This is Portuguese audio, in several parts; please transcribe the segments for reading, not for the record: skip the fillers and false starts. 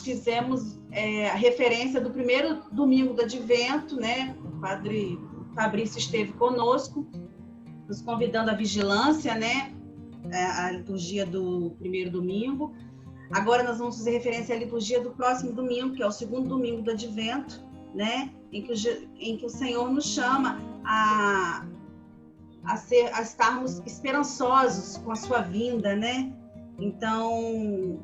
nós fizemos a referência do primeiro domingo do Advento, né? O padre Fabrício esteve conosco, nos convidando à vigilância, né? A liturgia do primeiro domingo. Agora nós vamos fazer referência à liturgia do próximo domingo, que é o segundo domingo do Advento, né? Em que o Senhor nos chama a estarmos esperançosos com a sua vinda, né? Então,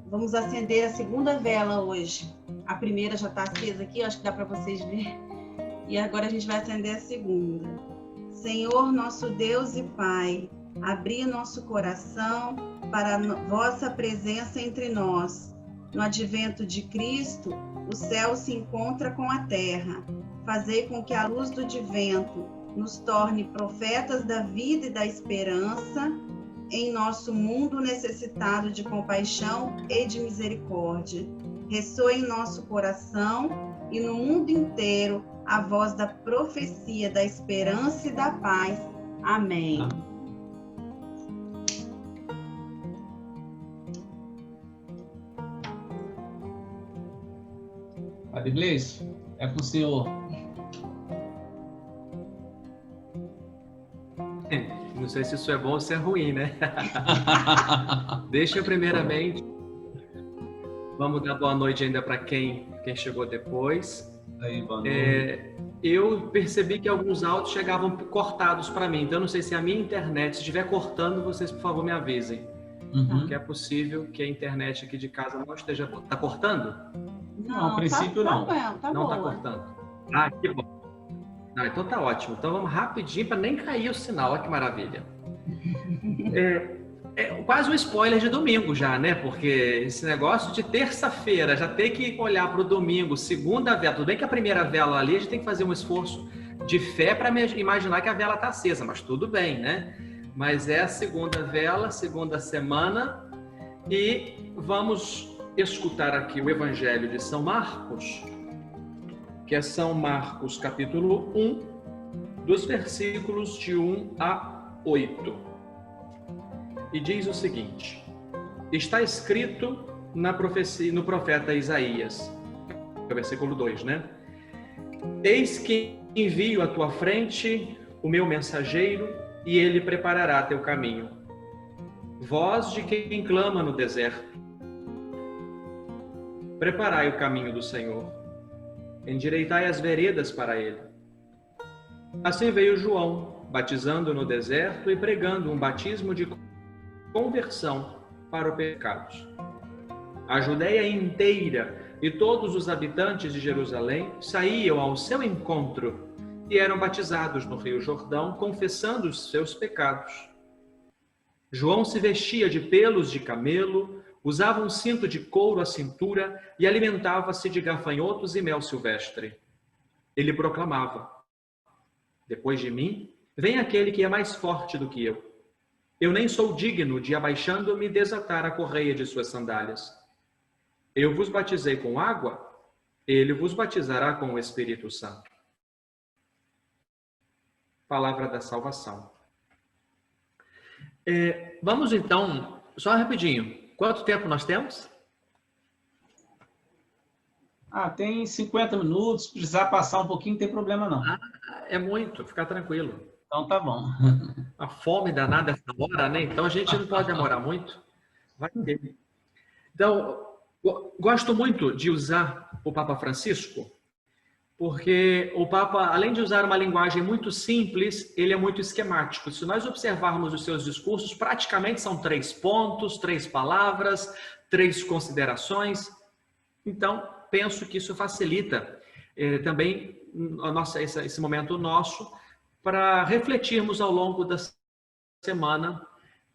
vamos acender a segunda vela hoje. A primeira já está acesa aqui, acho que dá para vocês verem. E agora a gente vai acender a segunda. Senhor, nosso Deus e Pai, abri nosso coração para a vossa presença entre nós. No advento de Cristo, o céu se encontra com a terra. Fazei com que a luz do advento nos torne profetas da vida e da esperança em nosso mundo necessitado de compaixão e de misericórdia. Ressoe em nosso coração e no mundo inteiro a voz da profecia, da esperança e da paz. Amém. Padre Gleice, é com o senhor. Não sei se isso é bom ou se é ruim, né? Deixa eu primeiramente... Vamos dar boa noite ainda para quem chegou depois. Aí, boa noite. Eu percebi que alguns áudios chegavam cortados para mim. Então, eu não sei se a minha internet, se estiver cortando, vocês, por favor, me avisem. Porque é possível que a internet aqui de casa não esteja... Está cortando? Não, a princípio não. Não está cortando. Ah, que bom. Não, então tá ótimo. Então vamos rapidinho para nem cair o sinal. Olha que maravilha. É quase um spoiler de domingo já, né? Porque esse negócio de terça-feira já ter que olhar para o domingo, segunda vela. Tudo bem que a primeira vela ali a gente tem que fazer um esforço de fé para imaginar que a vela está acesa, mas tudo bem, né? Mas é a segunda vela, segunda semana, e vamos escutar aqui o Evangelho de São Marcos, que é São Marcos, capítulo 1, dos versículos de 1 a 8. E diz o seguinte: está escrito na profecia, no profeta Isaías, é o versículo 2, né? Eis que envio à tua frente o meu mensageiro, e ele preparará teu caminho. Voz de quem clama no deserto: preparai o caminho do Senhor, endireitai as veredas para ele. Assim veio João, batizando no deserto e pregando um batismo de conversão para os pecados. A Judeia inteira e todos os habitantes de Jerusalém saíam ao seu encontro e eram batizados no Rio Jordão, confessando os seus pecados. João se vestia de pelos de camelo, usava um cinto de couro à cintura e alimentava-se de gafanhotos e mel silvestre. Ele proclamava: depois de mim, vem aquele que é mais forte do que eu. Eu nem sou digno de, abaixando-me, desatar a correia de suas sandálias. Eu vos batizei com água, ele vos batizará com o Espírito Santo. Palavra da salvação. Vamos então, só rapidinho, quanto tempo nós temos? Tem 50 minutos, se precisar passar um pouquinho, não tem problema não. É muito, fica tranquilo. Então tá bom. A fome danada essa hora, né? Então a gente não pode demorar muito. Vai ter. Então, gosto muito de usar o Papa Francisco, porque o Papa, além de usar uma linguagem muito simples, ele é muito esquemático. Se nós observarmos os seus discursos, praticamente são 3 pontos, 3 palavras, 3 considerações. Então, penso que isso facilita também esse momento nosso para refletirmos ao longo da semana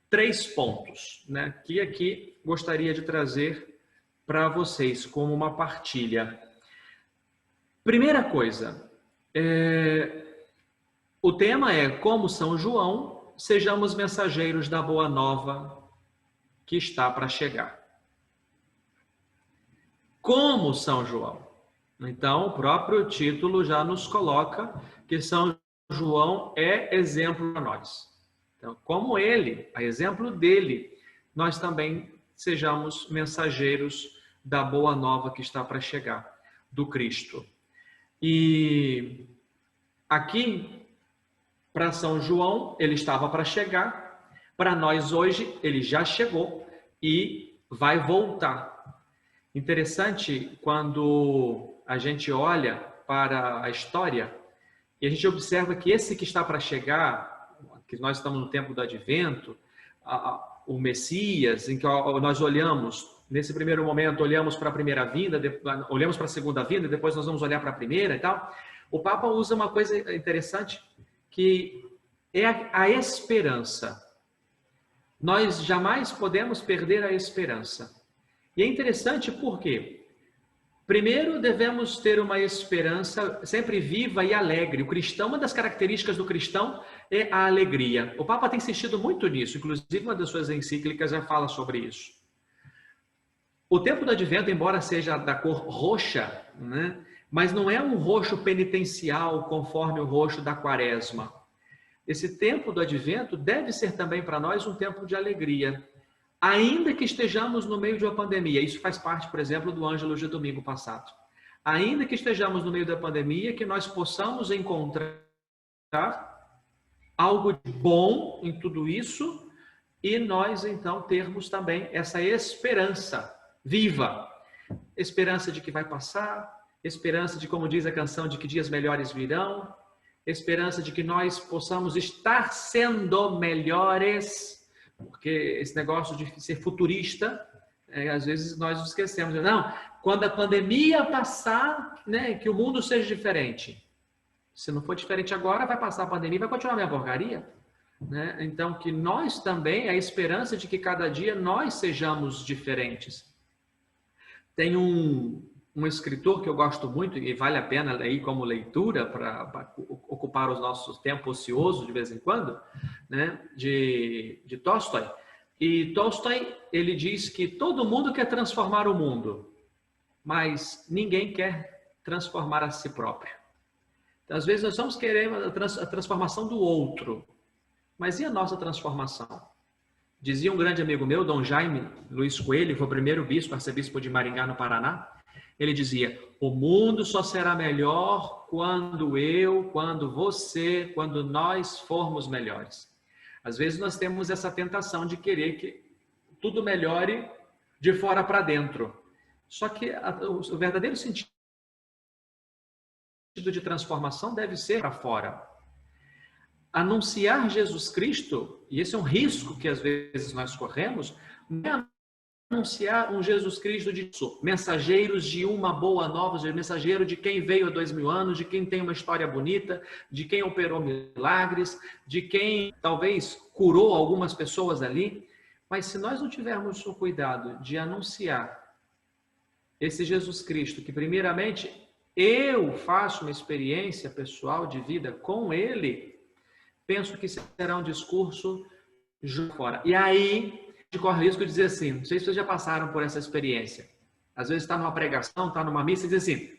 3 pontos, né, que aqui gostaria de trazer para vocês como uma partilha. Primeira coisa, o tema é: como São João, sejamos mensageiros da boa nova que está para chegar. Como São João? Então, o próprio título já nos coloca que São João é exemplo para nós. Então, como ele, a exemplo dele, nós também sejamos mensageiros da boa nova que está para chegar, do Cristo. E aqui, para São João, ele estava para chegar. Para nós hoje, ele já chegou e vai voltar. Interessante quando a gente olha para a história e a gente observa que esse que está para chegar, que nós estamos no tempo do Advento, o Messias, em que nós olhamos, nesse primeiro momento, olhamos para a primeira vinda, olhamos para a segunda vinda, depois nós vamos olhar para a primeira e tal. O Papa usa uma coisa interessante, que é a esperança. Nós jamais podemos perder a esperança. E é interessante porque, primeiro, devemos ter uma esperança sempre viva e alegre. O cristão, uma das características do cristão é a alegria. O Papa tem insistido muito nisso, inclusive uma das suas encíclicas já fala sobre isso. O tempo do Advento, embora seja da cor roxa, né, mas não é um roxo penitencial conforme o roxo da Quaresma. Esse tempo do Advento deve ser também para nós um tempo de alegria, ainda que estejamos no meio de uma pandemia. Isso faz parte, por exemplo, do Ângelus de domingo passado. Ainda que estejamos no meio da pandemia, que nós possamos encontrar algo de bom em tudo isso e nós, então, termos também essa esperança viva. Esperança de que vai passar, esperança de, como diz a canção, de que dias melhores virão, esperança de que nós possamos estar sendo melhores, porque esse negócio de ser futurista, às vezes nós esquecemos. Não, quando a pandemia passar, né, que o mundo seja diferente. Se não for diferente agora, vai passar a pandemia, vai continuar a minha porcaria. Né? Então, que nós também, a esperança de que cada dia nós sejamos diferentes. Tem um escritor que eu gosto muito e vale a pena ler como leitura para ocupar o nosso tempo ocioso de vez em quando, né? de Tolstói. E Tolstói, ele diz que todo mundo quer transformar o mundo, mas ninguém quer transformar a si próprio. Então, às vezes nós estamos querendo a transformação do outro, mas e a nossa transformação? Dizia um grande amigo meu, Dom Jaime Luiz Coelho, que foi o primeiro bispo, arcebispo de Maringá, no Paraná. Ele dizia, o mundo só será melhor quando eu, quando você, quando nós formos melhores. Às vezes nós temos essa tentação de querer que tudo melhore de fora para dentro. Só que o verdadeiro sentido de transformação deve ser para fora. Anunciar Jesus Cristo, e esse é um risco que às vezes nós corremos, não é anunciar um Jesus Cristo de mensageiros de uma boa nova, mensageiro de quem veio há 2000 anos, de quem tem uma história bonita, de quem operou milagres, de quem talvez curou algumas pessoas ali. Mas se nós não tivermos o cuidado de anunciar esse Jesus Cristo, que primeiramente eu faço uma experiência pessoal de vida com Ele, penso que será um discurso fora. E aí, corre o risco de dizer assim, não sei se vocês já passaram por essa experiência. Às vezes está numa pregação, está numa missa e diz assim,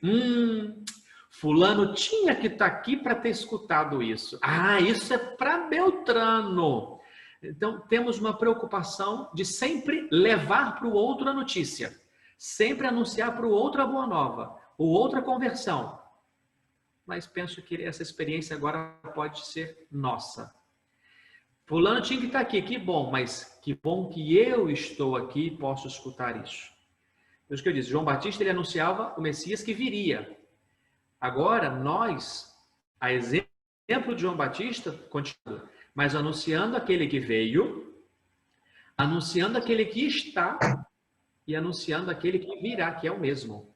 fulano tinha que estar aqui para ter escutado isso. Ah, isso é para Beltrano. Então, temos uma preocupação de sempre levar para o outro a notícia. Sempre anunciar para o outro a boa nova, o outro a conversão. Mas penso que essa experiência agora pode ser nossa. Fulano tinha que estar aqui, que bom, mas que bom que eu estou aqui e posso escutar isso. Por isso que eu disse, João Batista, ele anunciava o Messias que viria. Agora, nós, a exemplo de João Batista, continua, mas anunciando aquele que veio, anunciando aquele que está e anunciando aquele que virá, que é o mesmo.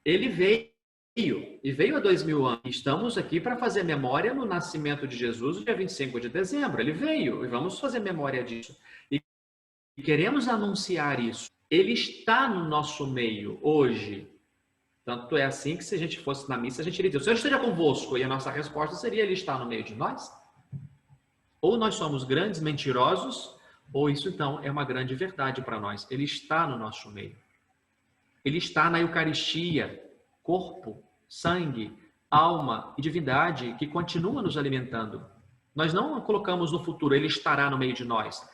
Ele veio. E veio há 2000 anos. Estamos aqui para fazer memória no nascimento de Jesus, no dia 25 de dezembro. Ele veio e vamos fazer memória disso. E queremos anunciar isso. Ele está no nosso meio hoje. Tanto é assim que se a gente fosse na missa, a gente iria dizer, o Senhor esteja convosco. E a nossa resposta seria, Ele está no meio de nós. Ou nós somos grandes mentirosos, ou isso então é uma grande verdade para nós. Ele está no nosso meio. Ele está na Eucaristia, corpo, sangue, alma e divindade que continua nos alimentando. Nós não colocamos no futuro, Ele estará no meio de nós.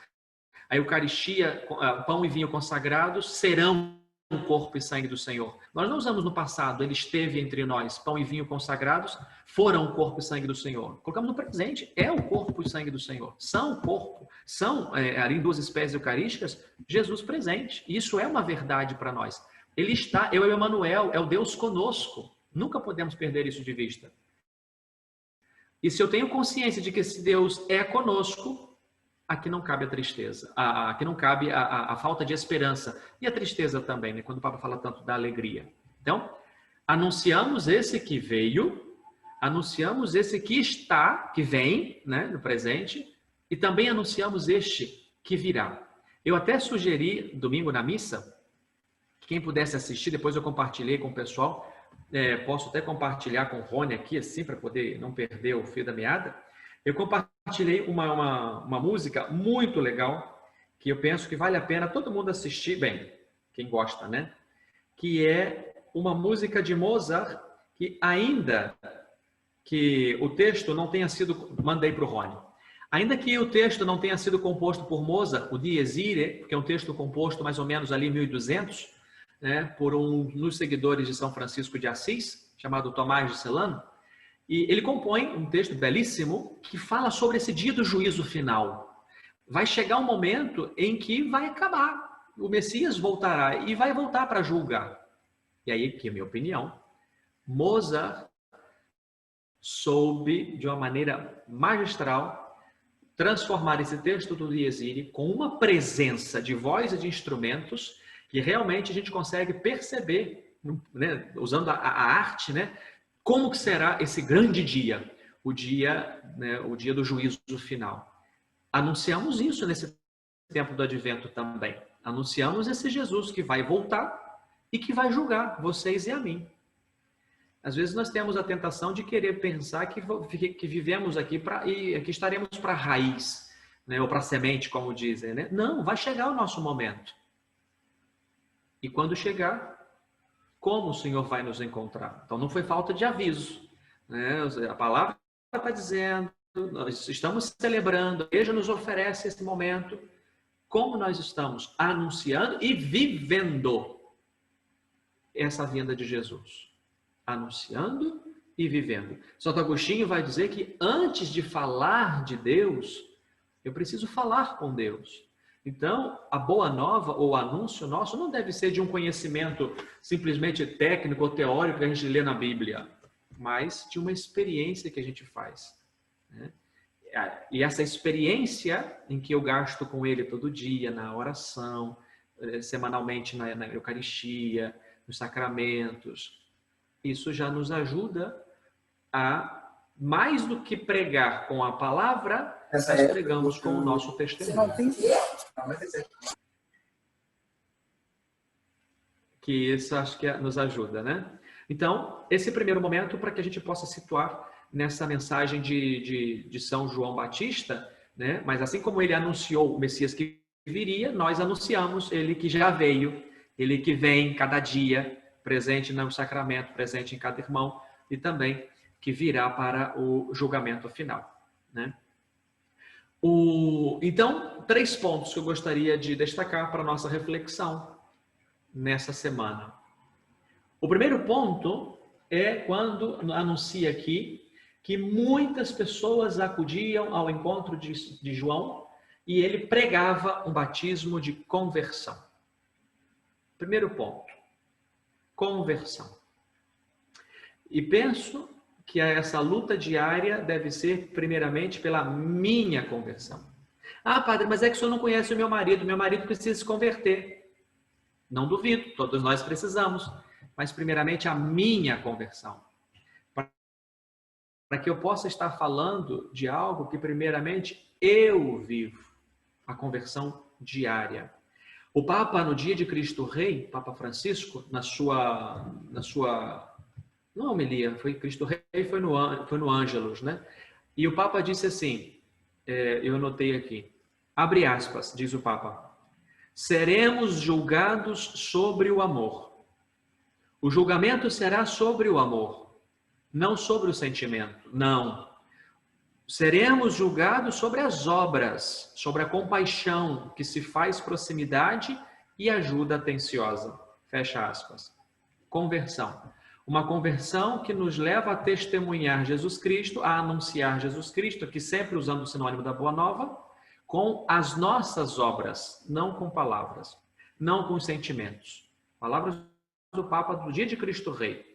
A Eucaristia, pão e vinho consagrados serão o corpo e sangue do Senhor. Nós não usamos no passado, ele esteve entre nós, pão e vinho consagrados, foram o corpo e sangue do Senhor. Colocamos no presente, é o corpo e sangue do Senhor. São o corpo, são, ali em duas espécies eucarísticas, Jesus presente. Isso é uma verdade para nós. Ele está, eu e o Emmanuel, é o Deus conosco. Nunca podemos perder isso de vista. E se eu tenho consciência de que esse Deus é conosco, aqui não cabe a tristeza, aqui não cabe a falta de esperança e a tristeza também, né? Quando o Papa fala tanto da alegria. Então, anunciamos esse que veio, anunciamos esse que está, que vem, né, no presente, e também anunciamos este que virá. Eu até sugeri, domingo na missa, quem pudesse assistir, depois eu compartilhei com o pessoal, posso até compartilhar com o Rony aqui, assim, para poder não perder o fio da meada. Eu compartilhei uma música muito legal, que eu penso que vale a pena todo mundo assistir, bem, quem gosta, né? Que é uma música de Mozart, que ainda que o texto não tenha sido... Mandei para o Rony. Ainda que o texto não tenha sido composto por Mozart, o Dies Irae, que é um texto composto mais ou menos ali em 1200, né, por um dos seguidores de São Francisco de Assis, chamado Tomás de Celano, e ele compõe um texto belíssimo que fala sobre esse dia do juízo final. Vai chegar um momento em que vai acabar. O Messias voltará e vai voltar para julgar. E aí, que é a minha opinião, Mozart soube, de uma maneira magistral, transformar esse texto do Dies Irae com uma presença de voz e de instrumentos que realmente a gente consegue perceber, né, usando a arte, né, como que será esse grande dia, o dia, né, o dia do juízo final. Anunciamos isso nesse tempo do Advento também. Anunciamos esse Jesus que vai voltar e que vai julgar vocês e a mim. Às vezes nós temos a tentação de querer pensar que vivemos aqui e que estaremos para a raiz, né, ou para a semente, como dizem, né? Não, vai chegar o nosso momento. E quando chegar, como o Senhor vai nos encontrar? Então não foi falta de aviso, né? A palavra está dizendo, nós estamos celebrando, a igreja nos oferece esse momento. Como nós estamos anunciando e vivendo essa vinda de Jesus? Anunciando e vivendo. Santo Agostinho vai dizer que antes de falar de Deus, eu preciso falar com Deus. Então, a boa nova ou o anúncio nosso não deve ser de um conhecimento simplesmente técnico ou teórico que a gente lê na Bíblia, mas de uma experiência que a gente faz, né? E essa experiência em que eu gasto com Ele todo dia, na oração, semanalmente na Eucaristia, nos sacramentos, isso já nos ajuda a, mais do que pregar com a palavra, nós pregamos com o nosso testemunho. Que isso acho que nos ajuda, né? Então, esse primeiro momento para que a gente possa situar nessa mensagem de São João Batista, né? Mas assim como ele anunciou o Messias que viria, nós anunciamos ele que já veio, ele que vem cada dia, presente no sacramento, presente em cada irmão, e também que virá para o julgamento final, né? Então, 3 pontos que eu gostaria de destacar para a nossa reflexão nessa semana. O primeiro ponto é quando anuncia aqui que muitas pessoas acudiam ao encontro de João e ele pregava um batismo de conversão. Primeiro ponto, conversão. E penso que essa luta diária deve ser primeiramente pela minha conversão. Ah, padre, mas é que o senhor não conhece o meu marido precisa se converter. Não duvido, todos nós precisamos, mas primeiramente a minha conversão. Para que eu possa estar falando de algo que primeiramente eu vivo, a conversão diária. O Papa, no dia de Cristo Rei, Papa Francisco, na sua não homilia, foi Cristo Rei, foi no Ângelus, né? E o Papa disse assim, eu anotei aqui, abre aspas, diz o Papa, seremos julgados sobre o amor. O julgamento será sobre o amor, não sobre o sentimento, não. Seremos julgados sobre as obras, sobre a compaixão que se faz proximidade e ajuda atenciosa. Fecha aspas. Conversão. Uma conversão que nos leva a testemunhar Jesus Cristo, a anunciar Jesus Cristo, aqui sempre usando o sinônimo da Boa Nova, com as nossas obras, não com palavras, não com sentimentos. Palavras do Papa do dia de Cristo Rei.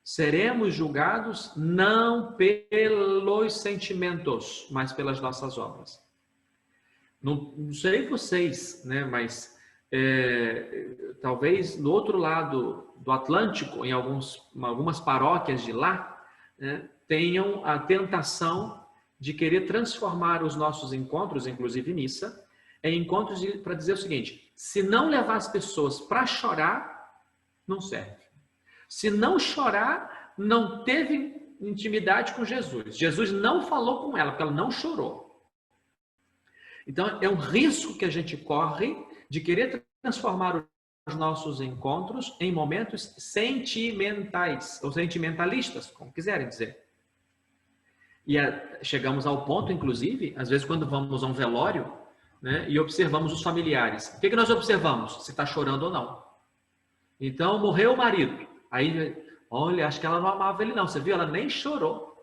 Seremos julgados não pelos sentimentos, mas pelas nossas obras. Não sei vocês, né, mas talvez no outro lado do Atlântico, em algumas paróquias de lá, né, tenham a tentação de querer transformar os nossos encontros, inclusive missa, em encontros para dizer o seguinte: se não levar as pessoas para chorar, não serve. Se não chorar, não teve intimidade com Jesus. Jesus não falou com ela, porque ela não chorou. Então, é um risco que a gente corre de querer transformar os nossos encontros em momentos sentimentais, ou sentimentalistas, como quiserem dizer. E chegamos ao ponto, inclusive, às vezes quando vamos a um velório, né, e observamos os familiares. O que nós observamos? Se está chorando ou não. Então, morreu o marido. Aí, olha, acho que ela não amava ele não. Você viu? Ela nem chorou.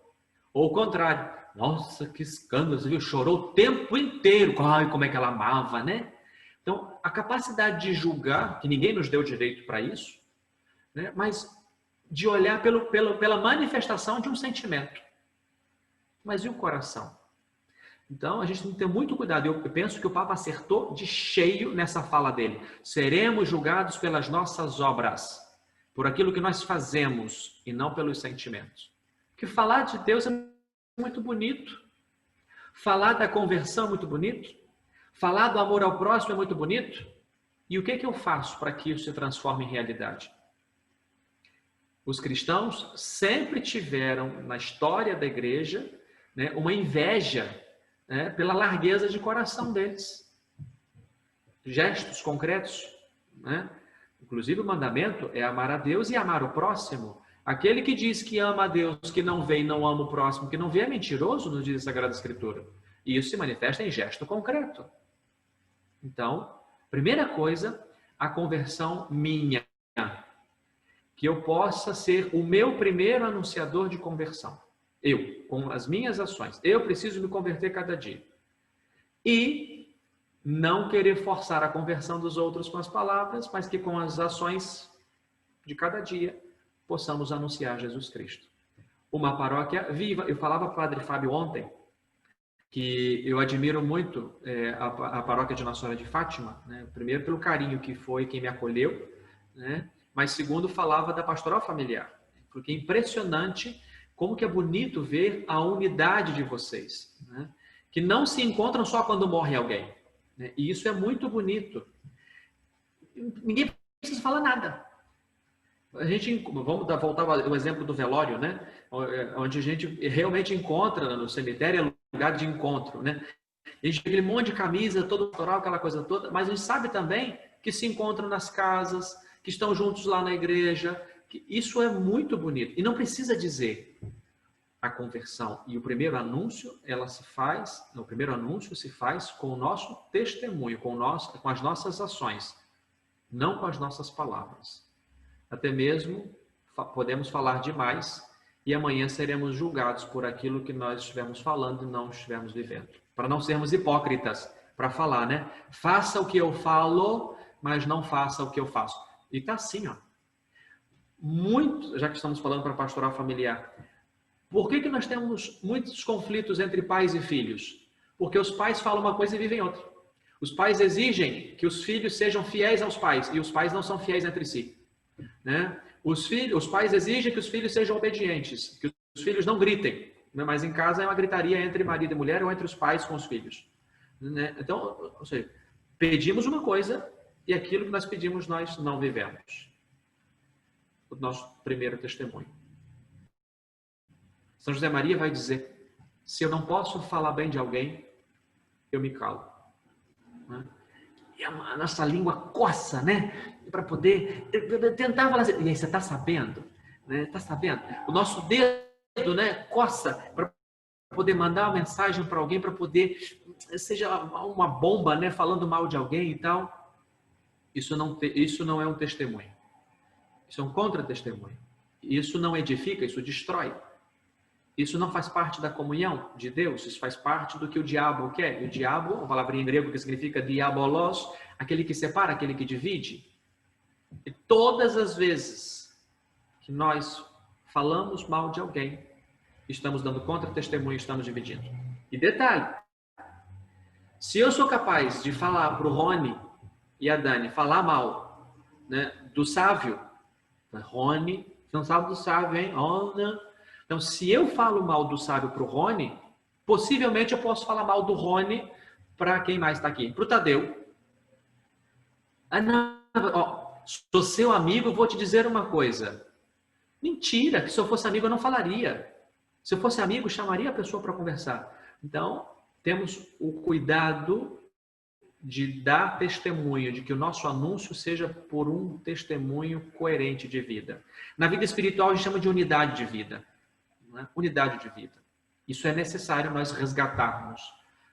Ou o contrário. Nossa, que escândalo. Você viu? Chorou o tempo inteiro. Ai, como é que ela amava, né? Então, a capacidade de julgar, que ninguém nos deu direito para isso, né? Mas de olhar pela manifestação de um sentimento. Mas e o coração? Então, a gente tem que ter muito cuidado. Eu penso que o Papa acertou de cheio nessa fala dele. Seremos julgados pelas nossas obras, por aquilo que nós fazemos e não pelos sentimentos. Porque falar de Deus é muito bonito. Falar da conversão é muito bonito. Falar do amor ao próximo é muito bonito. E o que eu faço para que isso se transforme em realidade? Os cristãos sempre tiveram, na história da igreja, né, uma inveja, né, pela largueza de coração deles. Gestos concretos, né? Inclusive o mandamento é amar a Deus e amar o próximo. Aquele que diz que ama a Deus, que não vê e não ama o próximo, que não vê, é mentiroso, nos diz a Sagrada Escritura. E isso se manifesta em gesto concreto. Então, primeira coisa, a conversão minha. Que eu possa ser o meu primeiro anunciador de conversão. Eu, com as minhas ações. Eu preciso me converter cada dia. E não querer forçar a conversão dos outros com as palavras, mas que com as ações de cada dia possamos anunciar Jesus Cristo. Uma paróquia viva. Eu falava para o Padre Fábio ontem que eu admiro muito a paróquia de Nossa Senhora de Fátima, né? Primeiro pelo carinho que foi quem me acolheu, né? Mas segundo falava da pastoral familiar, porque é impressionante como que é bonito ver a unidade de vocês, né? Que não se encontram só quando morre alguém, né? E isso é muito bonito. Ninguém precisa falar nada. Vamos voltar ao exemplo do velório, né? Onde a gente realmente encontra no cemitério, é lugar de encontro, né? A gente tem aquele monte de camisa, todo pastoral, aquela coisa toda, mas a gente sabe também que se encontram nas casas, que estão juntos lá na igreja, que isso é muito bonito. E não precisa dizer a conversão. E o primeiro anúncio, o primeiro anúncio se faz com o nosso testemunho, com as nossas ações, não com as nossas palavras. Até mesmo podemos falar demais e amanhã seremos julgados por aquilo que nós estivemos falando e não estivemos vivendo. Para não sermos hipócritas, para falar, né? Faça o que eu falo, mas não faça o que eu faço. E tá assim, ó. Muito, já que estamos falando para pastoral familiar, por que nós temos muitos conflitos entre pais e filhos? Porque os pais falam uma coisa e vivem outra. Os pais exigem que os filhos sejam fiéis aos pais e os pais não são fiéis entre si, né? Os pais exigem que os filhos sejam obedientes, que os filhos não gritem, né? Mas em casa é uma gritaria entre marido e mulher ou entre os pais com os filhos, né? Então, ou seja, pedimos uma coisa e aquilo que nós pedimos nós não vivemos. O nosso primeiro testemunho. São José Maria vai dizer: se eu não posso falar bem de alguém, eu me calo, né? E a nossa língua coça, né? Para poder tentar falar assim. E aí, você está sabendo? Né? Está sabendo? O nosso dedo, né, coça para poder mandar uma mensagem para alguém, para poder, seja uma bomba, né, falando mal de alguém e tal. Isso não é um testemunho. Isso é um contra-testemunho. Isso não edifica, isso destrói. Isso não faz parte da comunhão de Deus, isso faz parte do que o diabo quer. E o diabo, uma palavra em grego que significa diabolos, aquele que separa, aquele que divide. E todas as vezes que nós falamos mal de alguém, estamos dando contra-testemunho, estamos dividindo. E detalhe, se eu sou capaz de falar para o Rony e a Dani, falar mal, né, do Sávio, Rony, você não sabe do Sávio, hein? Oh, não. Então, se eu falo mal do Sávio para o Rony, possivelmente eu posso falar mal do Rony para quem mais está aqui? Para o Tadeu. Ah, não, ó, sou seu amigo, vou te dizer uma coisa. Mentira, que se eu fosse amigo eu não falaria. Se eu fosse amigo, chamaria a pessoa para conversar. Então, temos o cuidado de dar testemunho, de que o nosso anúncio seja por um testemunho coerente de vida. Na vida espiritual, a gente chama de unidade de vida. Né? Unidade de vida. Isso é necessário nós resgatarmos.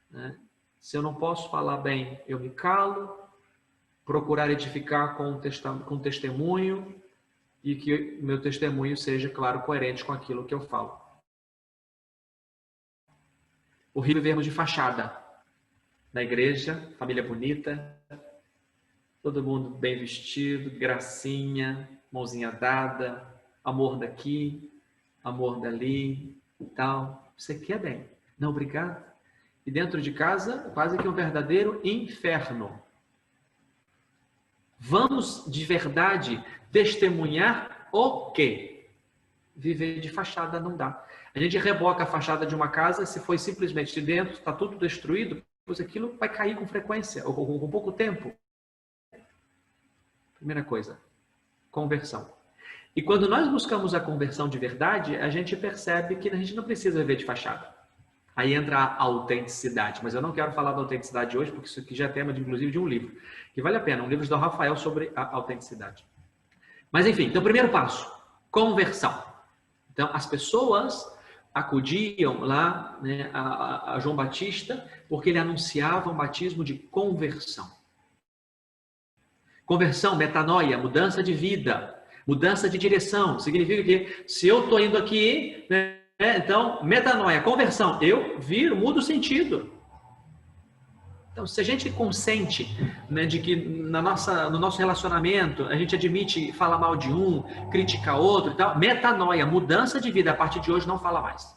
Né? Se eu não posso falar bem, eu me calo, procurar edificar com testemunho e que o meu testemunho seja, claro, coerente com aquilo que eu falo. Horrível vermos de fachada. Na igreja, família bonita, todo mundo bem vestido, gracinha, mãozinha dada, amor daqui, amor dali e tal. Você quer bem? Não, obrigado. E dentro de casa, quase que um verdadeiro inferno. Vamos de verdade testemunhar o quê? Viver de fachada não dá. A gente reboca a fachada de uma casa, se foi simplesmente de dentro, está tudo destruído, pois aquilo vai cair com frequência, ou com pouco tempo. Primeira coisa, conversão. E quando nós buscamos a conversão de verdade, a gente percebe que a gente não precisa viver de fachada. Aí entra a autenticidade, mas eu não quero falar da autenticidade hoje, porque isso aqui já é tema, inclusive, de um livro, que vale a pena, um livro do Rafael sobre a autenticidade. Mas enfim, então primeiro passo, conversão. Então as pessoas acudiam lá, né, a João Batista, porque ele anunciava um batismo de conversão. Conversão, metanoia, mudança de vida, mudança de direção. Significa que se eu estou indo aqui, né, então, metanoia, conversão, eu viro, mudo o sentido. Então, se a gente consente, né, de que no nosso relacionamento a gente admite falar mal de um, criticar outro e tal, metanoia, mudança de vida, a partir de hoje não fala mais.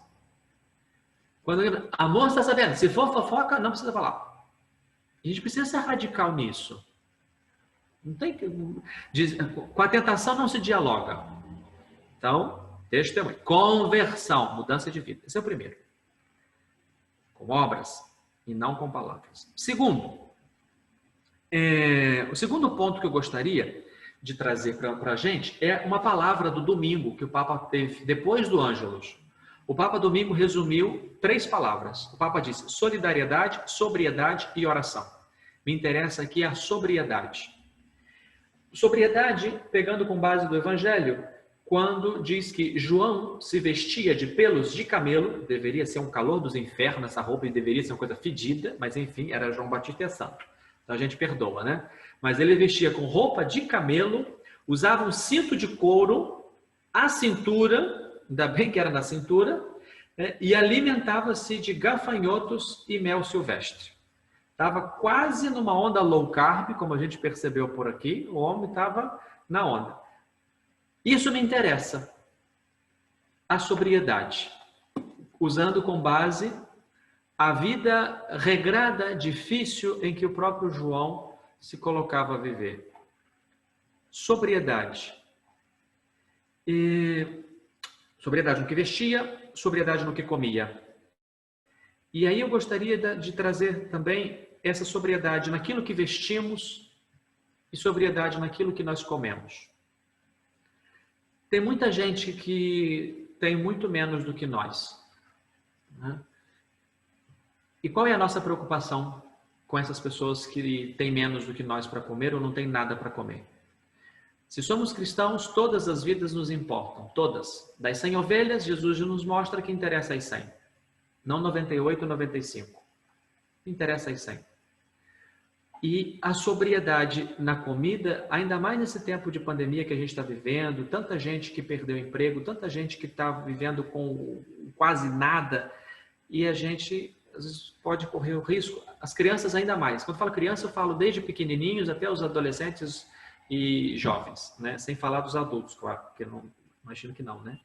Quando amor, está sabendo, se for fofoca, não precisa falar. A gente precisa ser radical nisso. Não tem que, com a tentação não se dialoga. Então, testemunho, conversão, mudança de vida. Esse é o primeiro. Com obras e não com palavras. Segundo, o segundo ponto que eu gostaria de trazer para a gente é uma palavra do domingo que o Papa teve depois do Ângelus. O Papa domingo resumiu 3 palavras. O Papa disse solidariedade, sobriedade e oração. Me interessa aqui a sobriedade. Sobriedade, pegando com base do Evangelho, quando diz que João se vestia de pelos de camelo, deveria ser um calor dos infernos essa roupa e deveria ser uma coisa fedida, mas enfim, era João Batista e é santo. Então a gente perdoa, né? Mas ele vestia com roupa de camelo, usava um cinto de couro, à cintura, ainda bem que era na cintura, né? E alimentava-se de gafanhotos e mel silvestre. Estava quase numa onda low carb, como a gente percebeu por aqui, o homem estava na onda. Isso me interessa, a sobriedade, usando com base a vida regrada, difícil, em que o próprio João se colocava a viver. Sobriedade. Sobriedade no que vestia, sobriedade no que comia. E aí eu gostaria de trazer também essa sobriedade naquilo que vestimos e sobriedade naquilo que nós comemos. Tem muita gente que tem muito menos do que nós. Né? E qual é a nossa preocupação com essas pessoas que têm menos do que nós para comer ou não têm nada para comer? Se somos cristãos, todas as vidas nos importam, todas. Das 100 ovelhas, Jesus nos mostra que interessa as 100. Não 98 ou 95. Interessa as 100. E a sobriedade na comida, ainda mais nesse tempo de pandemia que a gente está vivendo, tanta gente que perdeu emprego, tanta gente que está vivendo com quase nada, e a gente às vezes pode correr o risco, as crianças ainda mais. Quando eu falo criança, eu falo desde pequenininhos até os adolescentes e jovens, né? Sem falar dos adultos, claro, porque não, imagino que não, né?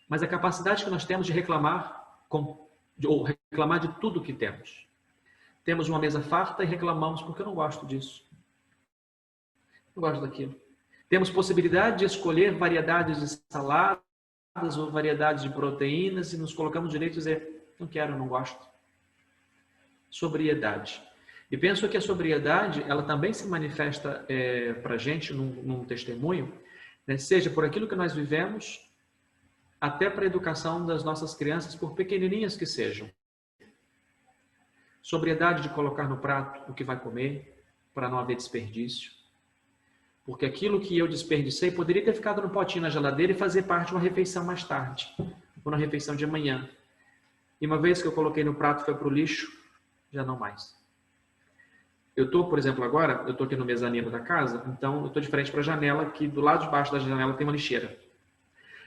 Mas a capacidade que nós temos de reclamar, ou reclamar de tudo que temos. Temos uma mesa farta e reclamamos porque eu não gosto disso. Não gosto daquilo. Temos possibilidade de escolher variedades de saladas ou variedades de proteínas e nos colocamos direito a dizer, não quero, não gosto. Sobriedade. E penso que a sobriedade, ela também se manifesta para a gente num testemunho, né? Seja por aquilo que nós vivemos, até para a educação das nossas crianças, por pequenininhas que sejam. Sobriedade de colocar no prato o que vai comer, para não haver desperdício. Porque aquilo que eu desperdicei poderia ter ficado no potinho na geladeira e fazer parte de uma refeição mais tarde, ou na refeição de amanhã. E uma vez que eu coloquei no prato foi para o lixo, já não mais. Eu estou, por exemplo, agora, eu estou aqui no mezanino da casa, então eu estou de frente para a janela, que do lado de baixo da janela tem uma lixeira.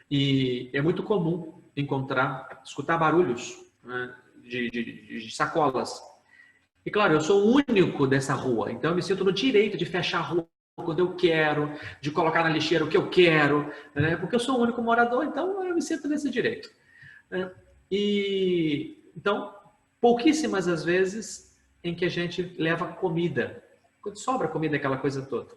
E é muito comum escutar barulhos, né, de sacolas. E claro, eu sou o único dessa rua, então eu me sinto no direito de fechar a rua quando eu quero, de colocar na lixeira o que eu quero, né? Porque eu sou o único morador, então eu me sinto nesse direito. Né? E então, pouquíssimas as vezes em que a gente leva comida, quando sobra comida, aquela coisa toda.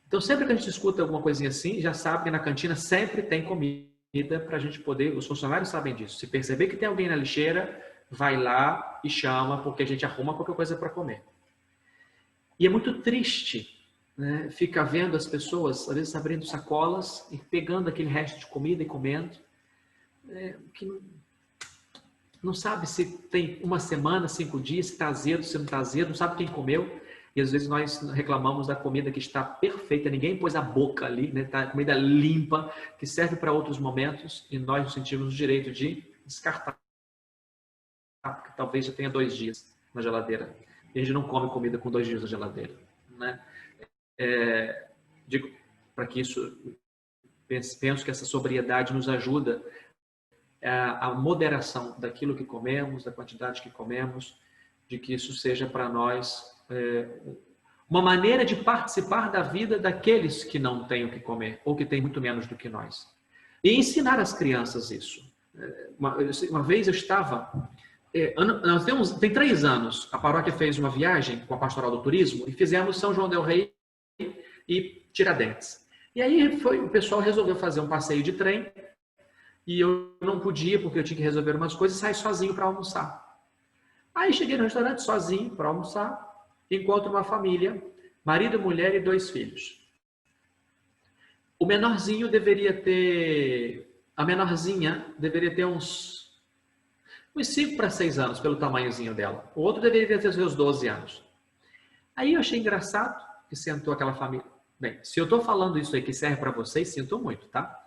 Então, sempre que a gente escuta alguma coisinha assim, já sabe que na cantina sempre tem comida para a gente poder, os funcionários sabem disso. Se perceber que tem alguém na lixeira, vai lá e chama, porque a gente arruma qualquer coisa para comer. E é muito triste, né, ficar vendo as pessoas, às vezes, abrindo sacolas e pegando aquele resto de comida e comendo, que não sabe se tem uma semana, 5 dias, se está azedo, se não está azedo, não sabe quem comeu. E às vezes nós reclamamos da comida que está perfeita, ninguém pôs a boca ali, né? Tá, comida limpa, que serve para outros momentos, e nós nos sentimos o direito de descartar. Porque talvez já tenha 2 dias na geladeira. E a gente não come comida com 2 dias na geladeira. Né? Digo, para que isso, penso que essa sobriedade nos ajuda a moderação daquilo que comemos, da quantidade que comemos, de que isso seja para nós uma maneira de participar da vida daqueles que não têm o que comer, ou que têm muito menos do que nós. E ensinar as crianças isso. Uma vez eu estava... tem 3 anos, a paróquia fez uma viagem com a Pastoral do Turismo e fizemos São João del Rei e Tiradentes. E aí o pessoal resolveu fazer um passeio de trem e eu não podia porque eu tinha que resolver umas coisas e saí sozinho para almoçar. Aí cheguei no restaurante sozinho para almoçar, encontro uma família, marido, mulher e 2 filhos. A menorzinha deveria ter uns 5 para 6 anos, pelo tamanhozinho dela. O outro deveria ter seus 12 anos. Aí eu achei engraçado que sentou aquela família. Bem, se eu estou falando isso aí que serve para vocês, sinto muito, tá?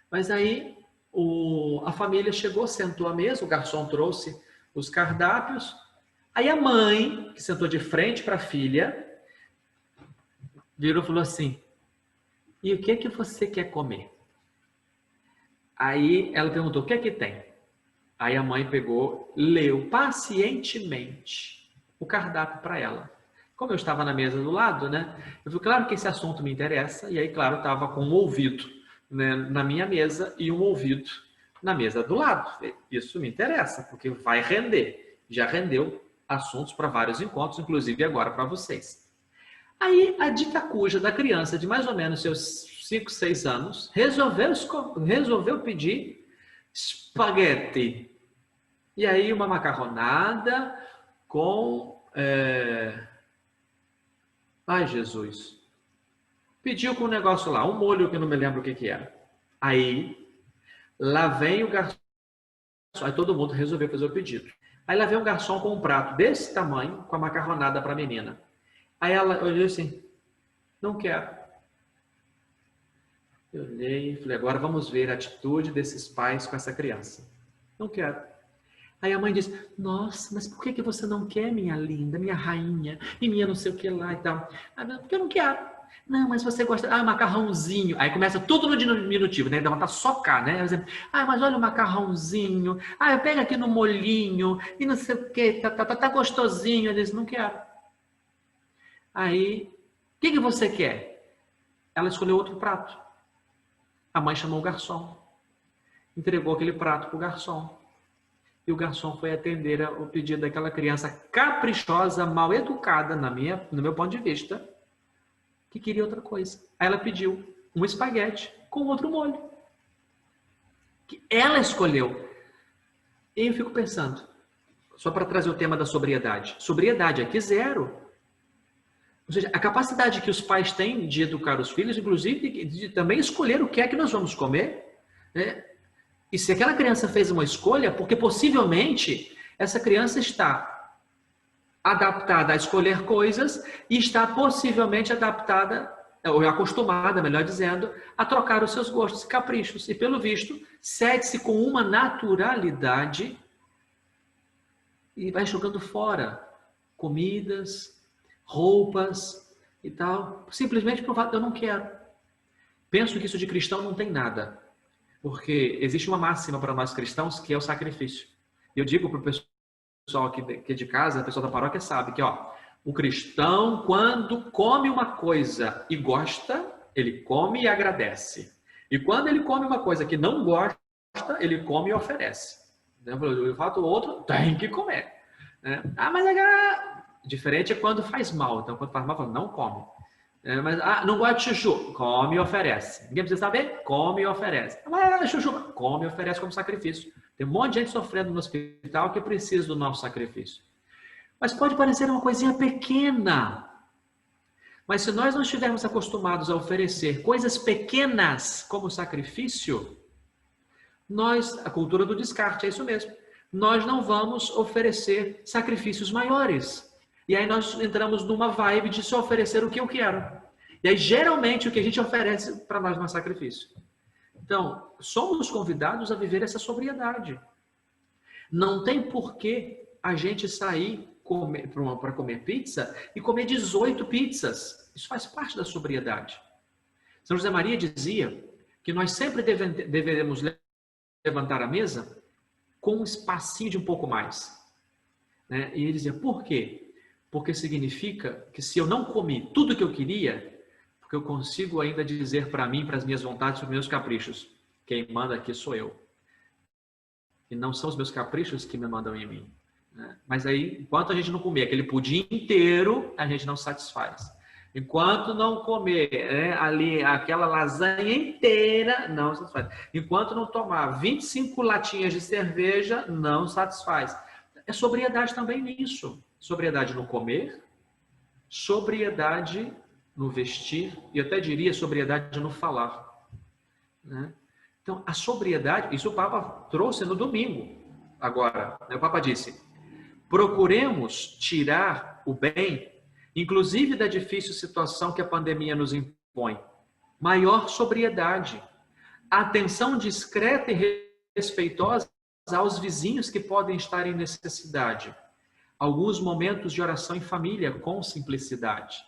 Mas aí a família chegou, sentou à mesa, o garçom trouxe os cardápios. Aí a mãe, que sentou de frente para a filha, virou e falou assim, e o que é que você quer comer? Aí ela perguntou, o que é que tem? Aí a mãe pegou, leu pacientemente o cardápio para ela. Como eu estava na mesa do lado, né? Eu falei, claro que esse assunto me interessa. E aí, claro, estava com um ouvido, né, na minha mesa e um ouvido na mesa do lado. Isso me interessa, porque vai render. Já rendeu assuntos para vários encontros, inclusive agora para vocês. Aí a dita cuja da criança de mais ou menos seus 5, 6 anos resolveu pedir espaguete. E aí uma macarronada com... Ai, Jesus. Pediu com um negócio lá, um molho que eu não me lembro o que era. Aí, lá vem o garçom. Aí todo mundo resolveu fazer o pedido. Aí lá vem um garçom com um prato desse tamanho, com a macarronada para a menina. Aí ela olhou assim, não quero. Eu olhei e falei, agora vamos ver a atitude desses pais com essa criança. Não quero. Aí a mãe diz, nossa, mas por que que você não quer, minha linda, minha rainha, e minha não sei o que lá e tal? Ah, porque eu não quero. Não, mas você gosta... Ah, macarrãozinho. Aí começa tudo no diminutivo, né? Dá vontade de socar, né? Ah, mas olha o macarrãozinho. Ah, pega aqui no molhinho, e não sei o que, tá gostosinho. Ele diz, não quero. Aí, o que que você quer? Ela escolheu outro prato. A mãe chamou o garçom. Entregou aquele prato para o garçom. E o garçom foi atender o pedido daquela criança caprichosa, mal educada, no meu ponto de vista, que queria outra coisa. Aí ela pediu um espaguete com outro molho. Que ela escolheu. E eu fico pensando, só para trazer o tema da sobriedade. Sobriedade aqui zero. Ou seja, a capacidade que os pais têm de educar os filhos, inclusive de também escolher o que é que nós vamos comer, né? E se aquela criança fez uma escolha, porque possivelmente essa criança está adaptada a escolher coisas e está possivelmente adaptada, ou acostumada, melhor dizendo, a trocar os seus gostos e caprichos. E pelo visto, cede-se com uma naturalidade e vai jogando fora comidas, roupas e tal, simplesmente por fato, eu não quero. Penso que isso de cristão não tem nada. Porque existe uma máxima para nós cristãos que é o sacrifício. Eu digo para o pessoal aqui de casa, o pessoal da paróquia sabe que o cristão, quando come uma coisa e gosta, ele come e agradece. E quando ele come uma coisa que não gosta, ele come e oferece. Eu falo, o outro tem que comer. Mas diferente é quando faz mal. Então, quando faz mal, fala, não come. Não gosta de chuchu, come e oferece. Ninguém precisa saber? Come e oferece. Mas chuchu, come e oferece como sacrifício. Tem um monte de gente sofrendo no hospital que precisa do nosso sacrifício. Mas pode parecer uma coisinha pequena. Mas se nós não estivermos acostumados a oferecer coisas pequenas como sacrifício, a cultura do descarte, é isso mesmo. Nós não vamos oferecer sacrifícios maiores. E aí nós entramos numa vibe de só oferecer o que eu quero. E aí, geralmente, o que a gente oferece para nós não é sacrifício. Então, somos convidados a viver essa sobriedade. Não tem por que a gente sair para comer pizza e comer 18 pizzas. Isso faz parte da sobriedade. São José Maria dizia que nós sempre deveremos levantar a mesa com um espacinho de um pouco mais. E ele dizia, por quê? Porque significa que se eu não comi tudo que eu queria, porque eu consigo ainda dizer para mim, para as minhas vontades, para os meus caprichos, quem manda aqui sou eu. E não são os meus caprichos que me mandam em mim. Mas aí, enquanto a gente não comer aquele pudim inteiro, a gente não satisfaz. Enquanto não comer ali aquela lasanha inteira, não satisfaz. Enquanto não tomar 25 latinhas de cerveja, não satisfaz. É sobriedade também nisso. Sobriedade no comer, sobriedade no vestir, e eu até diria sobriedade no falar. Então, a sobriedade, isso o Papa trouxe no domingo. Agora, o Papa disse, procuremos tirar o bem, inclusive da difícil situação que a pandemia nos impõe. Maior sobriedade, atenção discreta e respeitosa aos vizinhos que podem estar em necessidade. Alguns momentos de oração em família com simplicidade.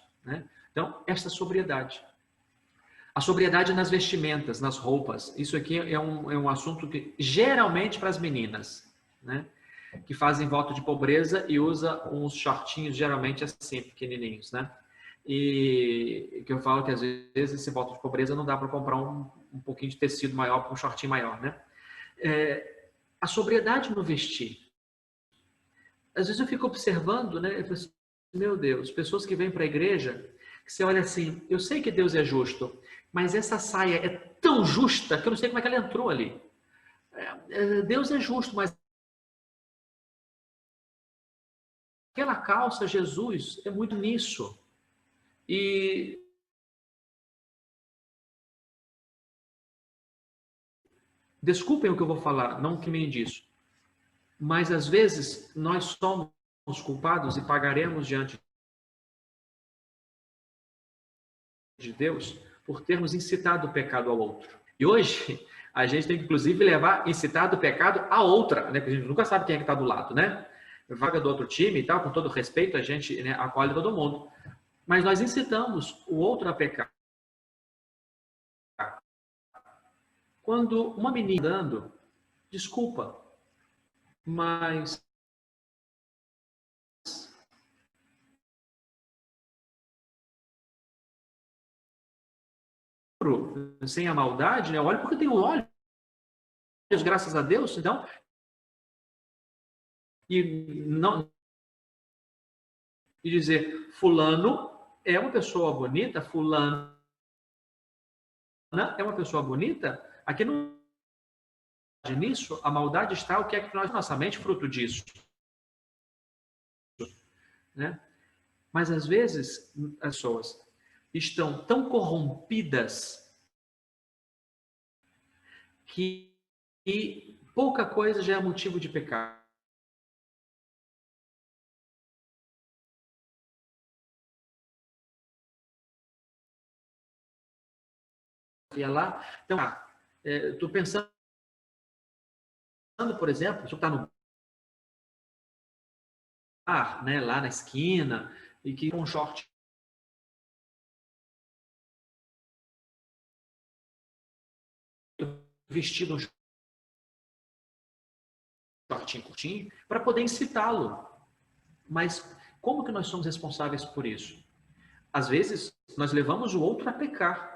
Então, esta sobriedade. A sobriedade nas vestimentas, nas roupas. Isso aqui é um assunto que geralmente para as meninas, que fazem voto de pobreza e usa uns shortinhos geralmente assim, pequenininhos. E que eu falo que às vezes esse voto de pobreza não dá para comprar um pouquinho de tecido maior para um shortinho maior. A sobriedade no vestir. Às vezes eu fico observando, eu falo assim, meu Deus, pessoas que vêm para a igreja, que você olha assim, eu sei que Deus é justo, mas essa saia é tão justa que eu não sei como é que ela entrou ali. Deus é justo, mas aquela calça, Jesus, é muito nisso. E desculpem o que eu vou falar, não que nem disso. Mas às vezes nós somos culpados e pagaremos diante de Deus por termos incitado o pecado ao outro. E hoje A gente tem que, inclusive, incitar do pecado a outra, né? Porque a gente nunca sabe quem é que está do lado, né? Vaga do outro time e tal, com todo respeito, a gente, né, acolhe todo mundo. Mas nós incitamos o outro a pecar. Quando uma menina andando, desculpa, mas sem a maldade, né? Olha porque eu tenho olhos, graças a Deus, então. E dizer, fulano é uma pessoa bonita, fulana é uma pessoa bonita, aqui no nisso, a maldade está, o que é que nós, nossa mente, fruto disso. Né? Mas às vezes, as pessoas estão tão corrompidas que pouca coisa já é motivo de pecado. E lá, então, estou pensando, por exemplo, se eu está no bar, né, lá na esquina, e que com um short vestido, um shortinho curtinho, para poder incitá-lo. Mas como que nós somos responsáveis por isso? Às vezes, nós levamos o outro a pecar.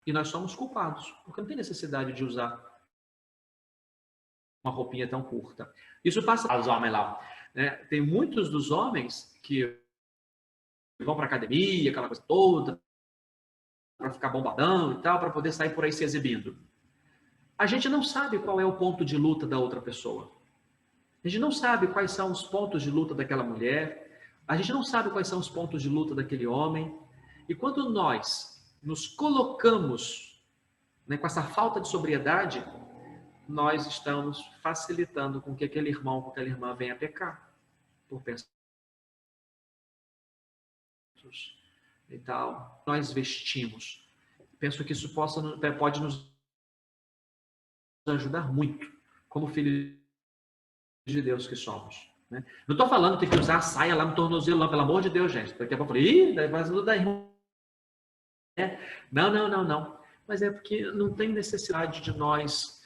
E nós somos culpados, porque não tem necessidade de usar uma roupinha tão curta. Isso passa aos homens lá. Né? Tem muitos dos homens que vão para academia, aquela coisa toda, para ficar bombadão e tal, para poder sair por aí se exibindo. A gente não sabe qual é o ponto de luta da outra pessoa. A gente não sabe quais são os pontos de luta daquela mulher. A gente não sabe quais são os pontos de luta daquele homem. E quando nós nos colocamos, né, com essa falta de sobriedade, nós estamos facilitando com que aquele irmão, com que aquela irmã venha a pecar por pensamentos e tal. Nós vestimos. Penso que isso pode nos ajudar muito, como filhos de Deus que somos. Né? Não estou falando que tem que usar a saia lá no tornozelo, não, pelo amor de Deus, gente. Daqui a pouco eu falei, vai da irmã. Não. Mas é porque não tem necessidade de nós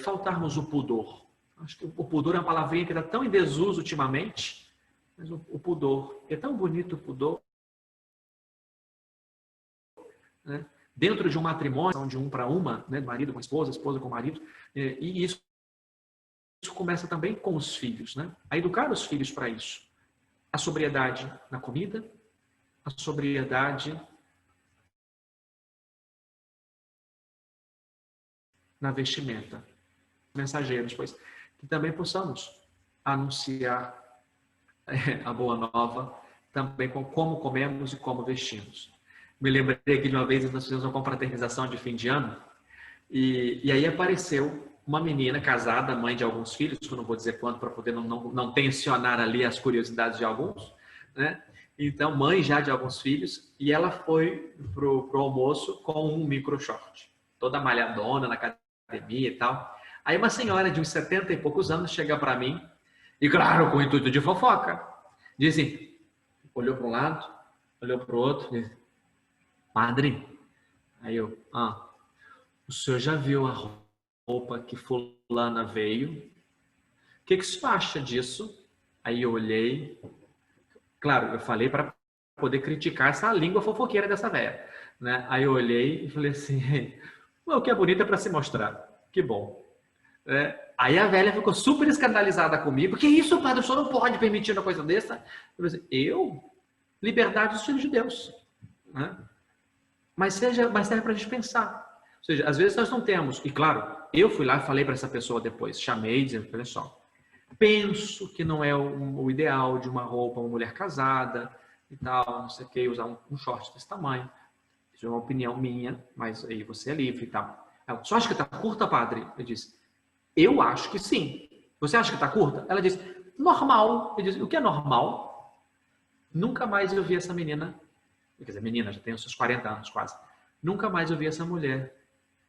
faltarmos o pudor. Acho que o pudor é uma palavrinha que está tão em desuso ultimamente, mas o pudor, é tão bonito o pudor. Né? Dentro de um matrimônio, de um para uma, né? Marido com esposa com marido, e isso começa também com os filhos, né? A educar os filhos para isso. A sobriedade na comida, a sobriedade na vestimenta. Mensageiros, pois, que também possamos anunciar a boa nova, também com como comemos e como vestimos. Me lembrei aqui de uma vez, nós fizemos uma confraternização de fim de ano, e aí apareceu uma menina casada, mãe de alguns filhos, que eu não vou dizer quanto, para poder não tensionar ali as curiosidades de alguns, né? Então, mãe já de alguns filhos, e ela foi pro almoço com um micro short, toda malhadona na academia e tal. Aí uma senhora de uns 70 e poucos anos chega para mim, e claro, com o intuito de fofoca, diz assim, olhou para um lado, olhou para o outro, diz, padre, aí eu, o senhor já viu a roupa que fulana veio? O que o senhor acha disso? Aí eu olhei, claro, eu falei para poder criticar essa língua fofoqueira dessa velha, né? Aí eu olhei e falei assim, o que é bonito é para se mostrar, que bom. Aí a velha ficou super escandalizada comigo, que isso, padre, o senhor não pode permitir uma coisa dessa? Eu falei assim, liberdade dos filhos de Deus, né? Mas serve para a gente pensar. Ou seja, às vezes nós não temos, e claro, eu fui lá e falei para essa pessoa depois, chamei, dizendo, olha só, penso que não é o ideal de uma roupa, uma mulher casada e tal, não sei o que, usar um short desse tamanho. Isso é uma opinião minha, mas aí você é livre e tal. Ela, só acha que está curta, padre? Eu disse, eu acho que sim. Você acha que está curta? Ela disse, normal. Eu disse, o que é normal? Nunca mais eu vi essa menina, quer dizer, menina, já tem os seus 40 anos quase. Nunca mais eu vi essa mulher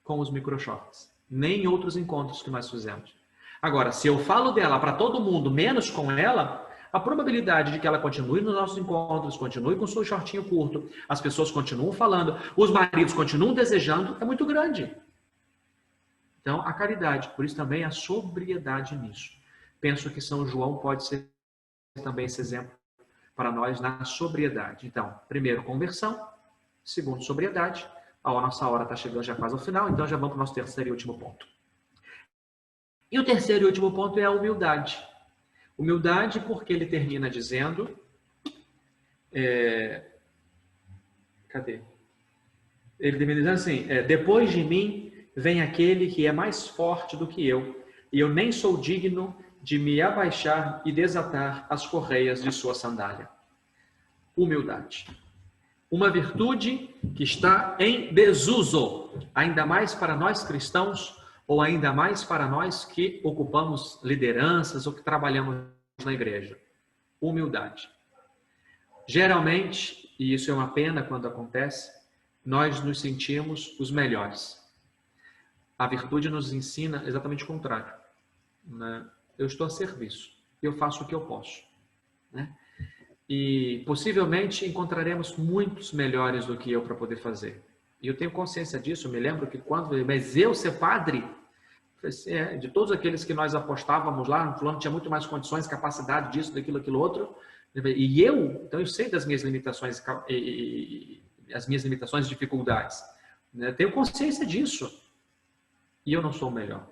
com os microchoques, nem em outros encontros que nós fizemos. Agora, se eu falo dela para todo mundo, menos com ela, a probabilidade de que ela continue nos nossos encontros, continue com o seu shortinho curto, as pessoas continuam falando, os maridos continuam desejando, é muito grande. Então, a caridade, por isso também a sobriedade nisso. Penso que São João pode ser também esse exemplo para nós na sobriedade. Então, primeiro, conversão. Segundo, sobriedade. A nossa hora está chegando já quase ao final, então já vamos para o nosso terceiro e último ponto. E o terceiro e último ponto é a humildade. Humildade porque ele termina dizendo... Cadê? Ele termina dizendo assim, depois de mim vem aquele que é mais forte do que eu, e eu nem sou digno de me abaixar e desatar as correias de sua sandália. Humildade. Uma virtude que está em desuso, ainda mais para nós cristãos, ou ainda mais para nós que ocupamos lideranças ou que trabalhamos na igreja. Humildade. Geralmente, e isso é uma pena quando acontece, nós nos sentimos os melhores. A virtude nos ensina exatamente o contrário, né? Eu estou a serviço, eu faço o que eu posso, né? E possivelmente encontraremos muitos melhores do que eu para poder fazer. E eu tenho consciência disso, eu me lembro que mas eu ser padre, de todos aqueles que nós apostávamos lá, fulano tinha muito mais condições, capacidade disso, daquilo, aquilo outro, e então eu sei das minhas limitações e as minhas limitações e dificuldades, né? Tenho consciência disso. E eu não sou o melhor.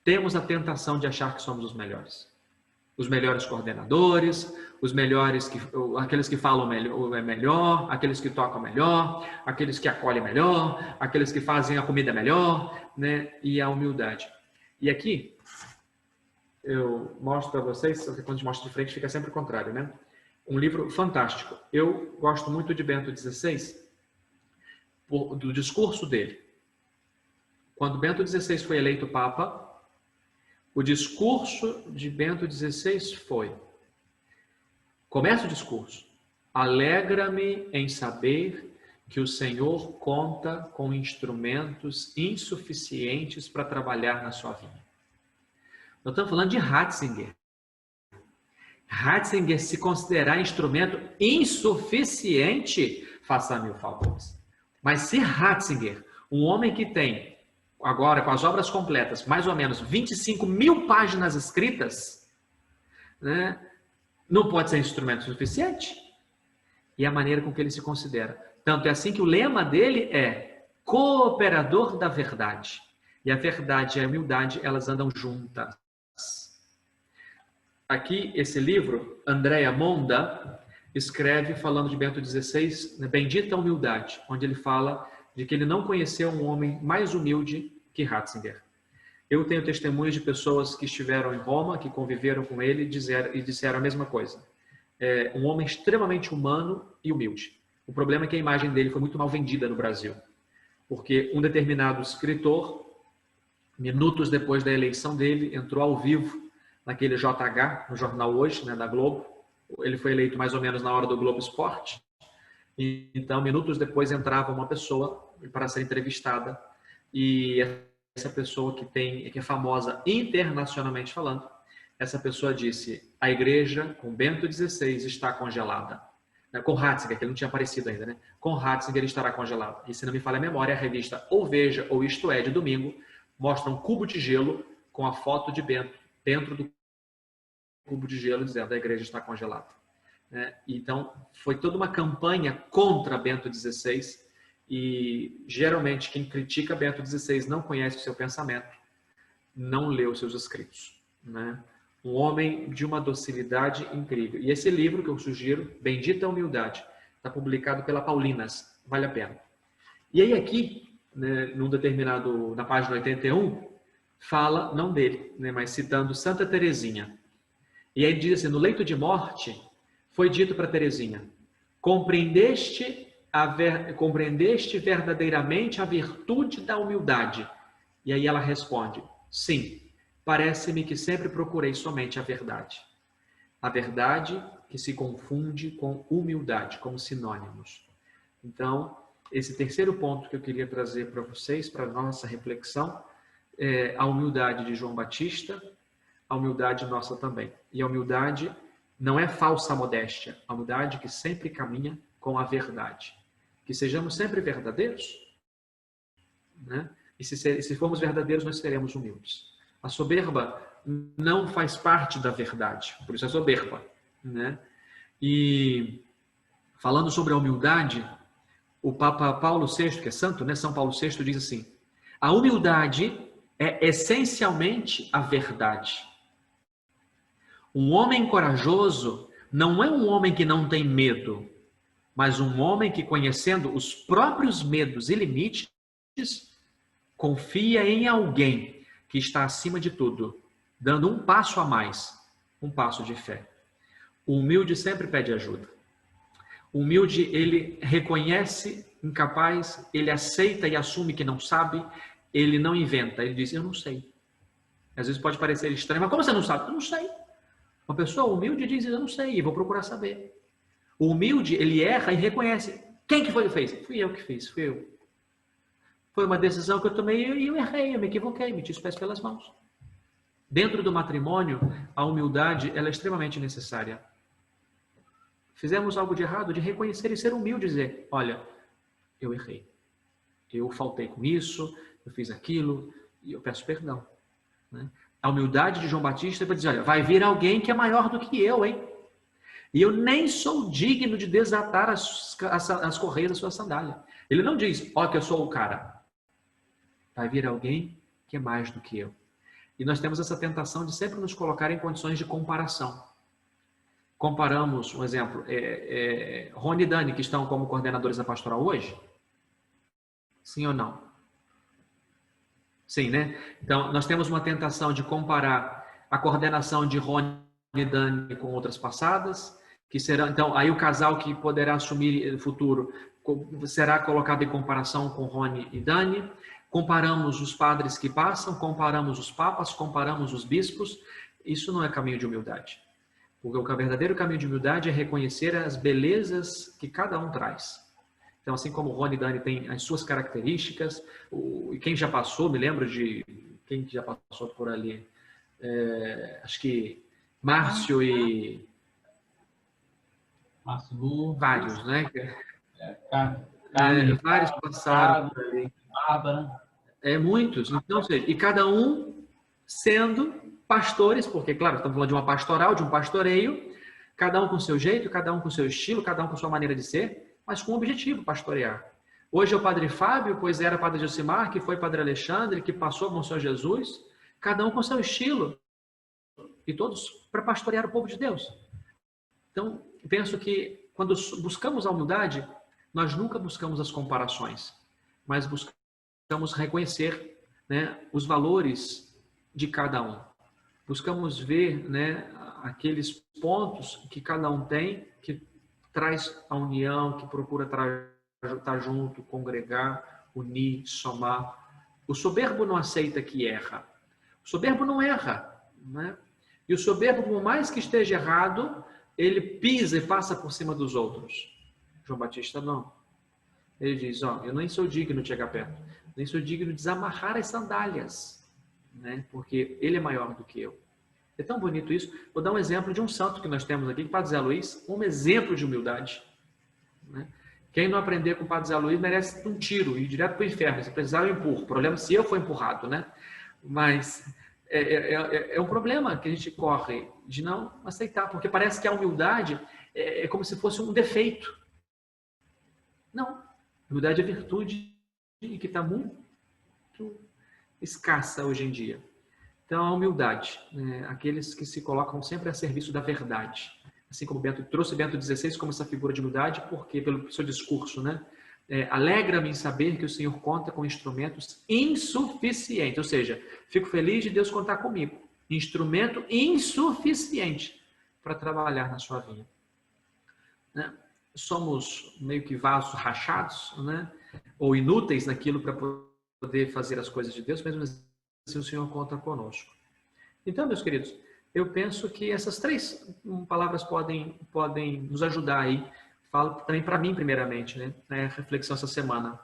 Temos a tentação de achar que somos os melhores. Os melhores coordenadores, os melhores, aqueles que falam melhor, aqueles que tocam melhor, aqueles que acolhem melhor, aqueles que fazem a comida melhor, né? E a humildade. E aqui, eu mostro para vocês, só que quando a gente mostra de frente fica sempre o contrário, né? Um livro fantástico. Eu gosto muito de Bento XVI, do discurso dele. Quando Bento XVI foi eleito Papa, o discurso de Bento XVI foi, começa o discurso, alegra-me em saber que o Senhor conta com instrumentos insuficientes para trabalhar na sua vida. Nós estamos falando de Ratzinger. Ratzinger se considerar instrumento insuficiente, faça-me o favor. Mas se Ratzinger, um homem que tem, agora com as obras completas, mais ou menos 25.000 páginas escritas, né, não pode ser instrumento suficiente? E a maneira com que ele se considera. Tanto é assim que o lema dele é cooperador da verdade. E a verdade e a humildade, elas andam juntas. Aqui, esse livro, Andrea Monda escreve falando de Bento XVI, Bendita Humildade, onde ele fala de que ele não conheceu um homem mais humilde que Ratzinger. Eu tenho testemunhos de pessoas que estiveram em Roma, que conviveram com ele e disseram a mesma coisa. É um homem extremamente humano e humilde. O problema é que a imagem dele foi muito mal vendida no Brasil, porque um determinado escritor, minutos depois da eleição dele, entrou ao vivo naquele JH, no jornal Hoje, né, da Globo. Ele foi eleito mais ou menos na hora do Globo Esporte. E, então, minutos depois entrava uma pessoa para ser entrevistada e essa pessoa que é famosa internacionalmente falando, essa pessoa disse: a igreja com Bento XVI está congelada. Com Ratzinger, que ele não tinha aparecido ainda, né? Com Ratzinger estará congelada. E se não me falha a memória, a revista Ou Veja ou Isto É, de domingo, mostra um cubo de gelo com a foto de Bento dentro do cubo de gelo, dizendo: a igreja está congelada. Então, foi toda uma campanha contra Bento XVI e, geralmente, quem critica Bento XVI não conhece o seu pensamento, não leu os seus escritos, né? Um homem de uma docilidade incrível. E esse livro que eu sugiro, Bendita Humildade, está publicado pela Paulinas, vale a pena. E aí aqui, né, na página 81, fala, não dele, né, mas citando Santa Teresinha. E aí diz assim: no leito de morte, foi dito para Teresinha: compreendeste verdadeiramente a virtude da humildade? E aí ela responde: sim, parece-me que sempre procurei somente a verdade. A verdade que se confunde com humildade, como sinônimos. Então, esse terceiro ponto que eu queria trazer para vocês, para a nossa reflexão, é a humildade de João Batista, a humildade nossa também. E a humildade não é falsa modéstia, a humildade que sempre caminha com a verdade. Que sejamos sempre verdadeiros, né? E se formos verdadeiros, nós seremos humildes. A soberba não faz parte da verdade, por isso é soberba, né? E falando sobre a humildade, o Papa Paulo VI, que é santo, né? São Paulo VI diz assim: a humildade é essencialmente a verdade. Um homem corajoso não é um homem que não tem medo, mas um homem que, conhecendo os próprios medos e limites, confia em alguém que está acima de tudo, dando um passo a mais, um passo de fé. O humilde sempre pede ajuda. O humilde, ele reconhece incapaz, ele aceita e assume que não sabe, ele não inventa, ele diz, eu não sei. Às vezes pode parecer estranho, mas como você não sabe? Eu não sei. Uma pessoa humilde diz, eu não sei, e vou procurar saber. O humilde, ele erra e reconhece. Quem que foi que fez? Fui eu que fiz, fui eu. Foi uma decisão que eu tomei e eu errei, eu me equivoquei, meti os pés pelas mãos. Dentro do matrimônio, a humildade ela é extremamente necessária. Fizemos algo de errado, de reconhecer e ser humilde, dizer, olha, eu errei. Eu faltei com isso, eu fiz aquilo, e eu peço perdão. Né? A humildade de João Batista é para dizer, olha, vai vir alguém que é maior do que eu, hein? E eu nem sou digno de desatar as correias da sua sandália. Ele não diz, ó, que eu sou o cara. Vai vir alguém que é mais do que eu. E nós temos essa tentação de sempre nos colocar em condições de comparação. Comparamos, um exemplo, Rony e Dani, que estão como coordenadores da pastoral hoje? Sim ou não? Sim, né? Então, nós temos uma tentação de comparar a coordenação de Rony e Dani com outras passadas, que serão, então, aí o casal que poderá assumir no futuro será colocado em comparação com Rony e Dani. Comparamos os padres que passam, comparamos os papas, comparamos os bispos. Isso não é caminho de humildade. Porque o verdadeiro caminho de humildade é reconhecer as belezas que cada um traz. Então, assim como o Rony e Dani têm as suas características, e quem já passou, me lembro de quem já passou por ali, acho que Márcio e... Márcio Lu, vários, né? Vários passaram por ali. Bárbara. Muitos. Então, e cada um sendo pastores, porque, claro, estamos falando de uma pastoral, de um pastoreio, cada um com seu jeito, cada um com seu estilo, cada um com sua maneira de ser, mas com o objetivo, pastorear. Hoje é o Padre Fábio, pois era Padre Josimar, que foi Padre Alexandre, que passou com o Senhor Jesus, cada um com seu estilo, e todos para pastorear o povo de Deus. Então, penso que quando buscamos a humildade, nós nunca buscamos as comparações, mas buscamos reconhecer, né, os valores de cada um. Buscamos ver, né, aqueles pontos que cada um tem, que traz a união, que procura estar junto, congregar, unir, somar. O soberbo não aceita que erra. O soberbo não erra, né? E o soberbo, por mais que esteja errado, ele pisa e passa por cima dos outros. João Batista não. Ele diz, ó, eu nem sou digno de chegar perto, nem sou digno de desamarrar as sandálias, né? Porque ele é maior do que eu. É tão bonito isso. Vou dar um exemplo de um santo que nós temos aqui, Padre Zé Luiz, um exemplo de humildade, né? Quem não aprender com o Padre Zé Luiz merece um tiro e ir direto para o inferno. Se precisar, eu empurro. O problema é se eu for empurrado, né? Mas é um problema que a gente corre de não aceitar, porque parece que a humildade é como se fosse um defeito. Não. Humildade é virtude que está muito escassa hoje em dia. Então, a humildade, né? Aqueles que se colocam sempre a serviço da verdade. Assim como trouxe Bento XVI como essa figura de humildade, porque pelo seu discurso, né? Alegra-me em saber que o Senhor conta com instrumentos insuficientes, ou seja, fico feliz de Deus contar comigo. Instrumento insuficiente para trabalhar na sua vida. Né? Somos meio que vasos rachados, né? Ou inúteis naquilo para poder fazer as coisas de Deus, mesmo assim o Senhor conta conosco. Então, meus queridos, eu penso que essas três palavras podem nos ajudar aí, falo também para mim primeiramente, né? É a reflexão essa semana.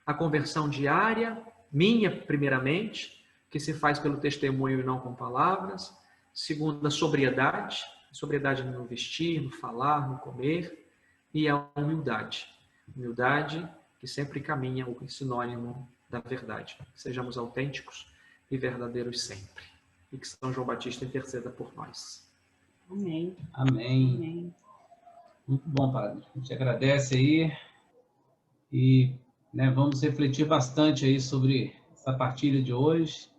A conversão diária, minha primeiramente, que se faz pelo testemunho e não com palavras. Segundo, a sobriedade no vestir, no falar, no comer. E a humildade. Humildade que sempre caminha o sinônimo da verdade. Sejamos autênticos e verdadeiros sempre. E que São João Batista interceda por nós. Amém. Amém. Amém. Muito bom, padre. A gente agradece aí e, né, vamos refletir bastante aí sobre essa partilha de hoje.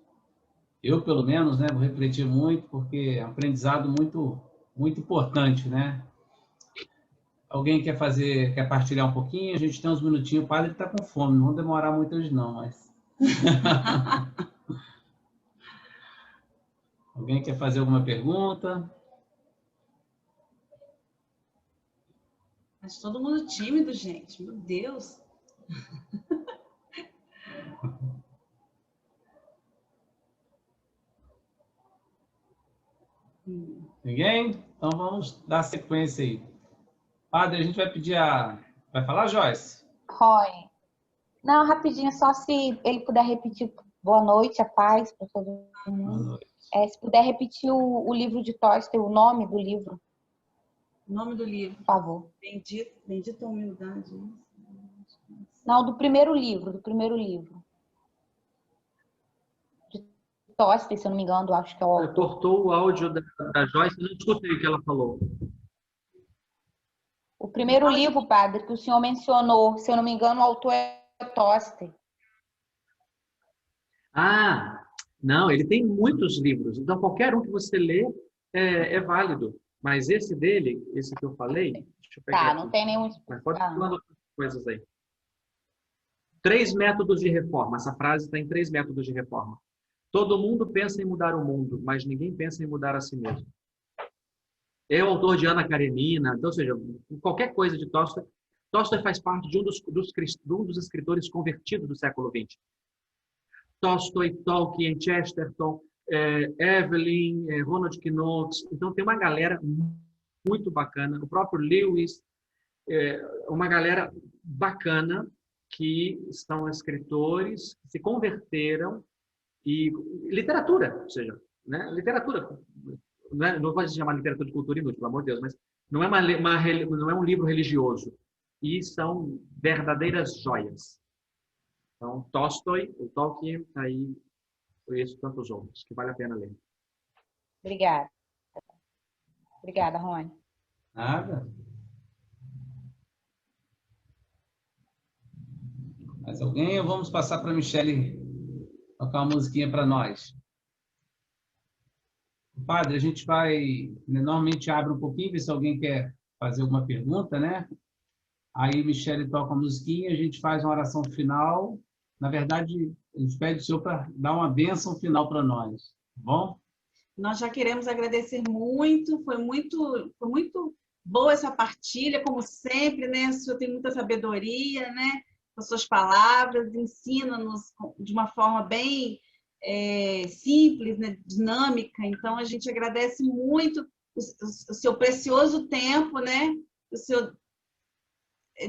Eu, pelo menos, né, vou refletir muito, porque é um aprendizado muito importante, né? Alguém quer partilhar um pouquinho? A gente tem uns minutinhos. O padre está com fome, não vão demorar muito hoje não, mas... Alguém quer fazer alguma pergunta? Mas todo mundo tímido, gente. Meu Deus. Ninguém? Então vamos dar sequência aí. Padre, a gente vai pedir Vai falar, Joyce? Roy. Não, rapidinho, só se ele puder repetir boa noite, a paz para todo mundo. Boa noite. Se puder repetir o livro de Tolstói, o nome do livro. O nome do livro. Por favor. Bendita humildade. Não, do primeiro livro. De Tolstói, se eu não me engano, acho que é o autor. Cortou o áudio da Joyce, não escutei o que ela falou. O primeiro livro, padre, que o senhor mencionou, se eu não me engano, o autor é Tolstói. Ah, não, ele tem muitos livros, então qualquer um que você lê é válido. Mas esse dele, esse que eu falei, deixa eu pegar Tá, aqui. não tem nenhum... Mas pode falar outras coisas aí. 3 métodos de reforma. Essa frase está em 3 métodos de reforma. Todo mundo pensa em mudar o mundo, mas ninguém pensa em mudar a si mesmo. É o autor de Ana Karenina, então, ou seja, qualquer coisa de Tolstói. Tolstói faz parte de um dos escritores convertidos do século XX. Tolstói, Tolkien, Chesterton, Evelyn, Ronald Knowles. Então, tem uma galera muito bacana. O próprio Lewis, uma galera bacana que são escritores, que se converteram e literatura, ou seja, né? Literatura, não pode se chamar literatura de cultura inútil, pelo amor de Deus, mas não é um livro religioso. E são verdadeiras joias. Então, Tolstói, o Tolkien, aí conheço tantos outros, que vale a pena ler. Obrigada. Obrigada, Rony. Nada. Mais alguém? Ou vamos passar para a Michele tocar uma musiquinha para nós? Padre, a gente vai... Normalmente abre um pouquinho, ver se alguém quer fazer alguma pergunta, né? Aí Michele toca uma musiquinha, a gente faz uma oração final. Na verdade, a gente pede o senhor para dar uma bênção final para nós. Tá bom? Nós já queremos agradecer muito. Foi muito boa essa partilha, como sempre, né? O senhor tem muita sabedoria, né? Com as suas palavras, ensina-nos de uma forma bem simples, né? Dinâmica. Então, a gente agradece muito o seu precioso tempo, né? O senhor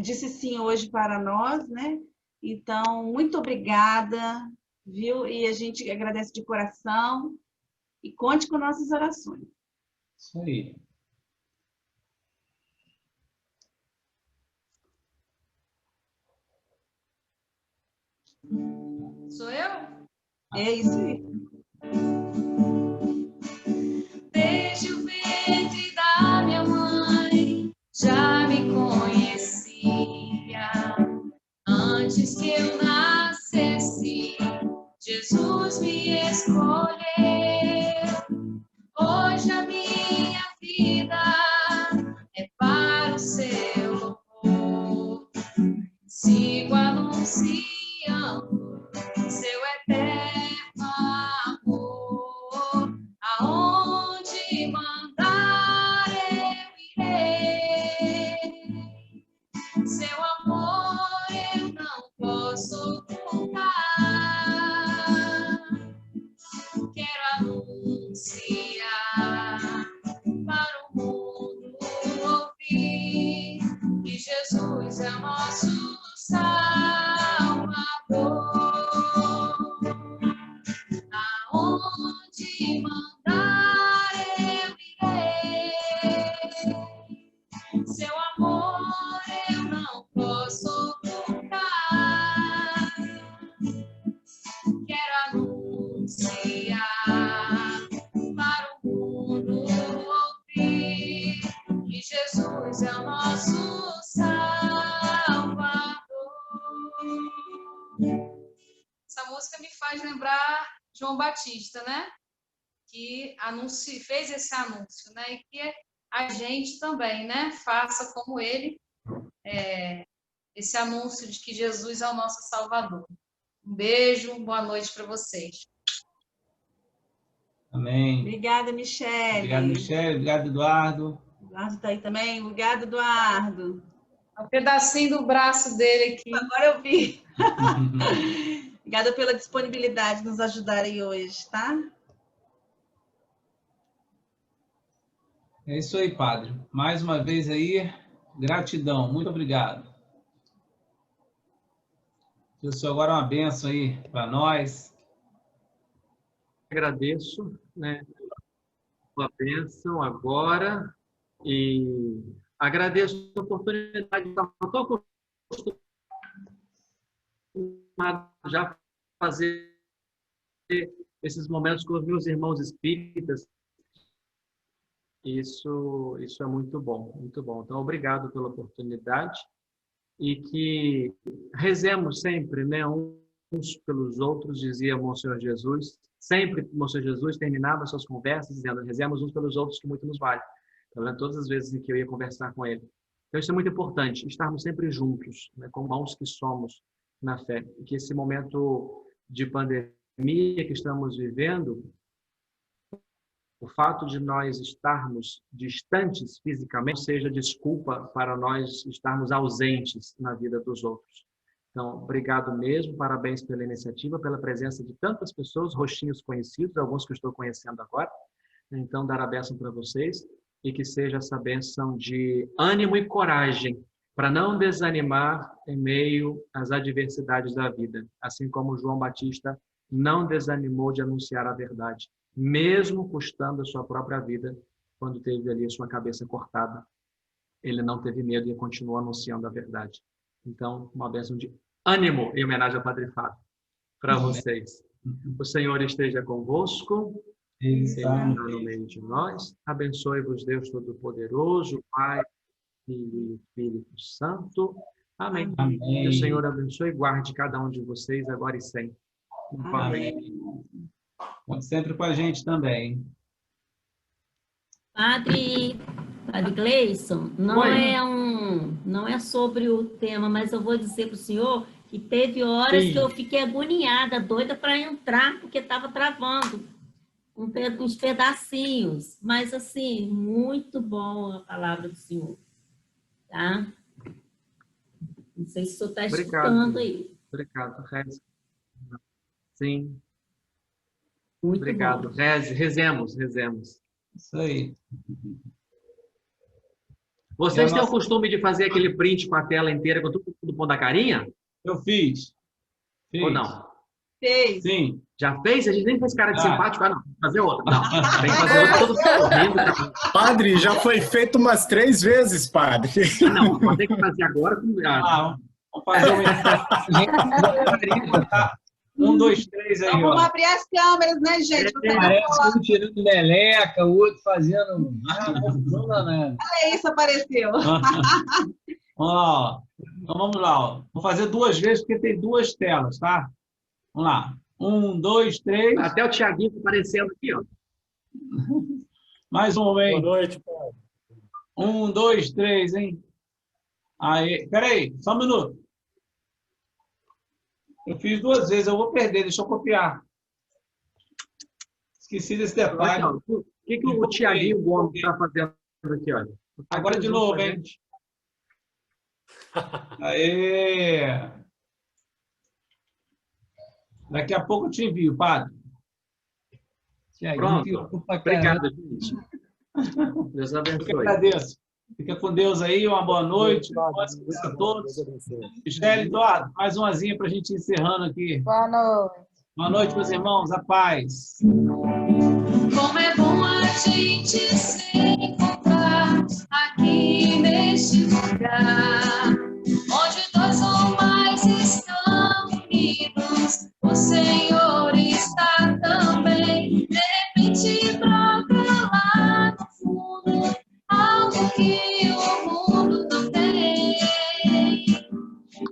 disse sim hoje para nós, né? Então, muito obrigada, viu? E a gente agradece de coração e conte com nossas orações. Isso aí. Sou eu? É isso aí. Desde o ventre da minha mãe já me conhecia. Antes que eu nascesse, Jesus me escolheu. Hoje a minha vida é para o seu louvor. Sigo anunciando seu eterno amor. João Batista, né? Que fez esse anúncio, né? E que a gente também, né? Faça como ele esse anúncio de que Jesus é o nosso Salvador. Um beijo, boa noite para vocês. Amém. Obrigada, Michele. Obrigado, Michele. Obrigado, Eduardo. Eduardo está aí também. Obrigado, Eduardo. Um pedacinho do braço dele aqui. Agora eu vi. Obrigada pela disponibilidade de nos ajudar aí hoje, tá? É isso aí, Padre. Mais uma vez aí, gratidão. Muito obrigado. Que o Senhor agora é uma bênção aí para nós. Agradeço, né, a bênção agora e agradeço a oportunidade de estar acostumado já fazer esses momentos com os meus irmãos espíritas. Isso é muito bom, muito bom. Então, obrigado pela oportunidade e que rezemos sempre, né, uns pelos outros, dizia Monsenhor Jesus. Sempre Monsenhor Jesus terminava suas conversas dizendo: rezemos uns pelos outros que muito nos vale. Então, todas as vezes em que eu ia conversar com ele. Então, isso é muito importante, estarmos sempre juntos, né, como irmãos que somos na fé. E que esse momento de pandemia que estamos vivendo, o fato de nós estarmos distantes fisicamente seja desculpa para nós estarmos ausentes na vida dos outros. Então, obrigado mesmo, parabéns pela iniciativa, pela presença de tantas pessoas, rostinhos conhecidos, alguns que eu estou conhecendo agora. Então, dar a bênção para vocês e que seja essa bênção de ânimo e coragem para não desanimar em meio às adversidades da vida, assim como João Batista não desanimou de anunciar a verdade, mesmo custando a sua própria vida, quando teve ali a sua cabeça cortada. Ele não teve medo e continuou anunciando a verdade. Então, uma bênção de ânimo em homenagem ao Padre Fábio para vocês. O Senhor esteja convosco, Ele está no meio de nós. Abençoe-vos Deus Todo-Poderoso, Pai, Filho e Espírito Santo. Amém. Amém. Que o Senhor abençoe e guarde cada um de vocês agora e sempre. Amém. Conte sempre com a gente também. Padre Gleison, não é sobre o tema, mas eu vou dizer para o senhor que teve horas que eu fiquei agoniada, doida para entrar, porque estava travando uns pedacinhos. Mas, assim, muito bom a palavra do senhor. Tá? Não sei se o senhor está escutando aí. Obrigado, Rez. Sim. Muito obrigado. Bom. Rezemos. Isso aí. Vocês têm o costume de fazer aquele print com a tela inteira, com tudo pondo a carinha? Eu fiz. Ou não? Fez. Sim. Já fez? A gente nem fez cara de simpático. Ah, não. Vou fazer outra. Não. Tem que fazer outra. Todo sorrindo. Padre, já foi feito umas 3 vezes, padre. Não, vou ter que fazer agora. Vamos fazer um, dois, três aí, então, vamos abrir as câmeras, né, gente? Parece um tirando meleca, o outro fazendo... Não dá nada. Olha isso, apareceu. Ó, então vamos lá. Ó. Vou fazer 2 vezes, porque tem 2 telas, tá? Vamos lá. 1, 2, 3. Até o Thiaguinho aparecendo aqui, ó. Mais um, hein? Boa noite, padre. 1, 2, 3, hein? Aí, peraí, só um minuto. Eu fiz 2 vezes, eu vou perder, deixa eu copiar. Esqueci desse detalhe. O que o Thiaguinho Gomes está fazendo aqui, olha? Agora de novo, hein? Aê! Daqui a pouco eu te envio, padre. Pronto. Obrigado, gente. Deus abençoe. Eu que agradeço. Fica com Deus aí, uma boa noite. Boa noite a todos. Michele, Eduardo, mais umazinha para a gente ir encerrando aqui. Boa noite. Boa noite, meus irmãos. A paz. Como é bom a gente se encontrar aqui neste lugar, onde 2 ou mais estão unidos, o Senhor está também. De repente brota lá no fundo algo que o mundo não tem.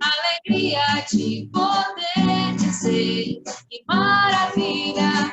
Alegria de poder dizer que maravilha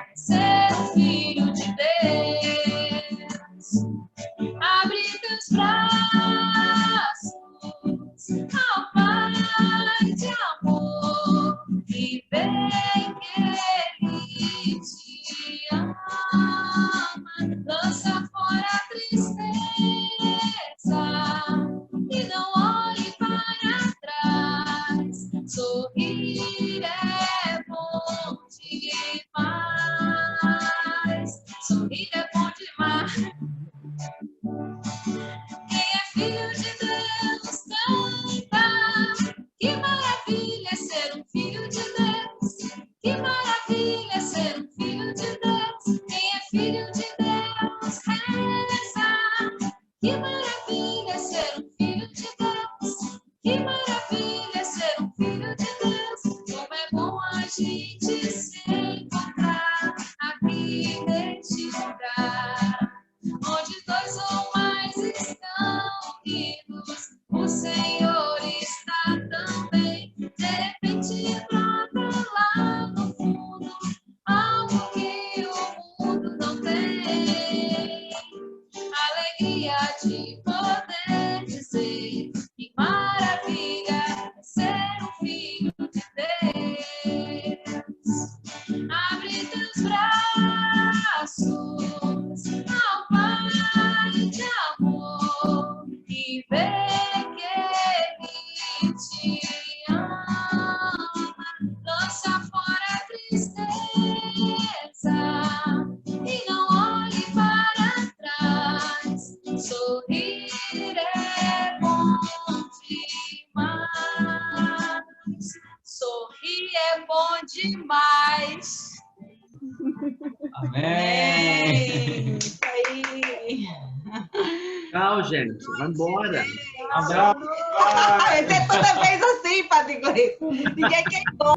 demais. Amém. Isso aí. Tchau, gente. Vambora. Abraço. É toda vez assim, Padre Gleison. Ninguém quer ir embora.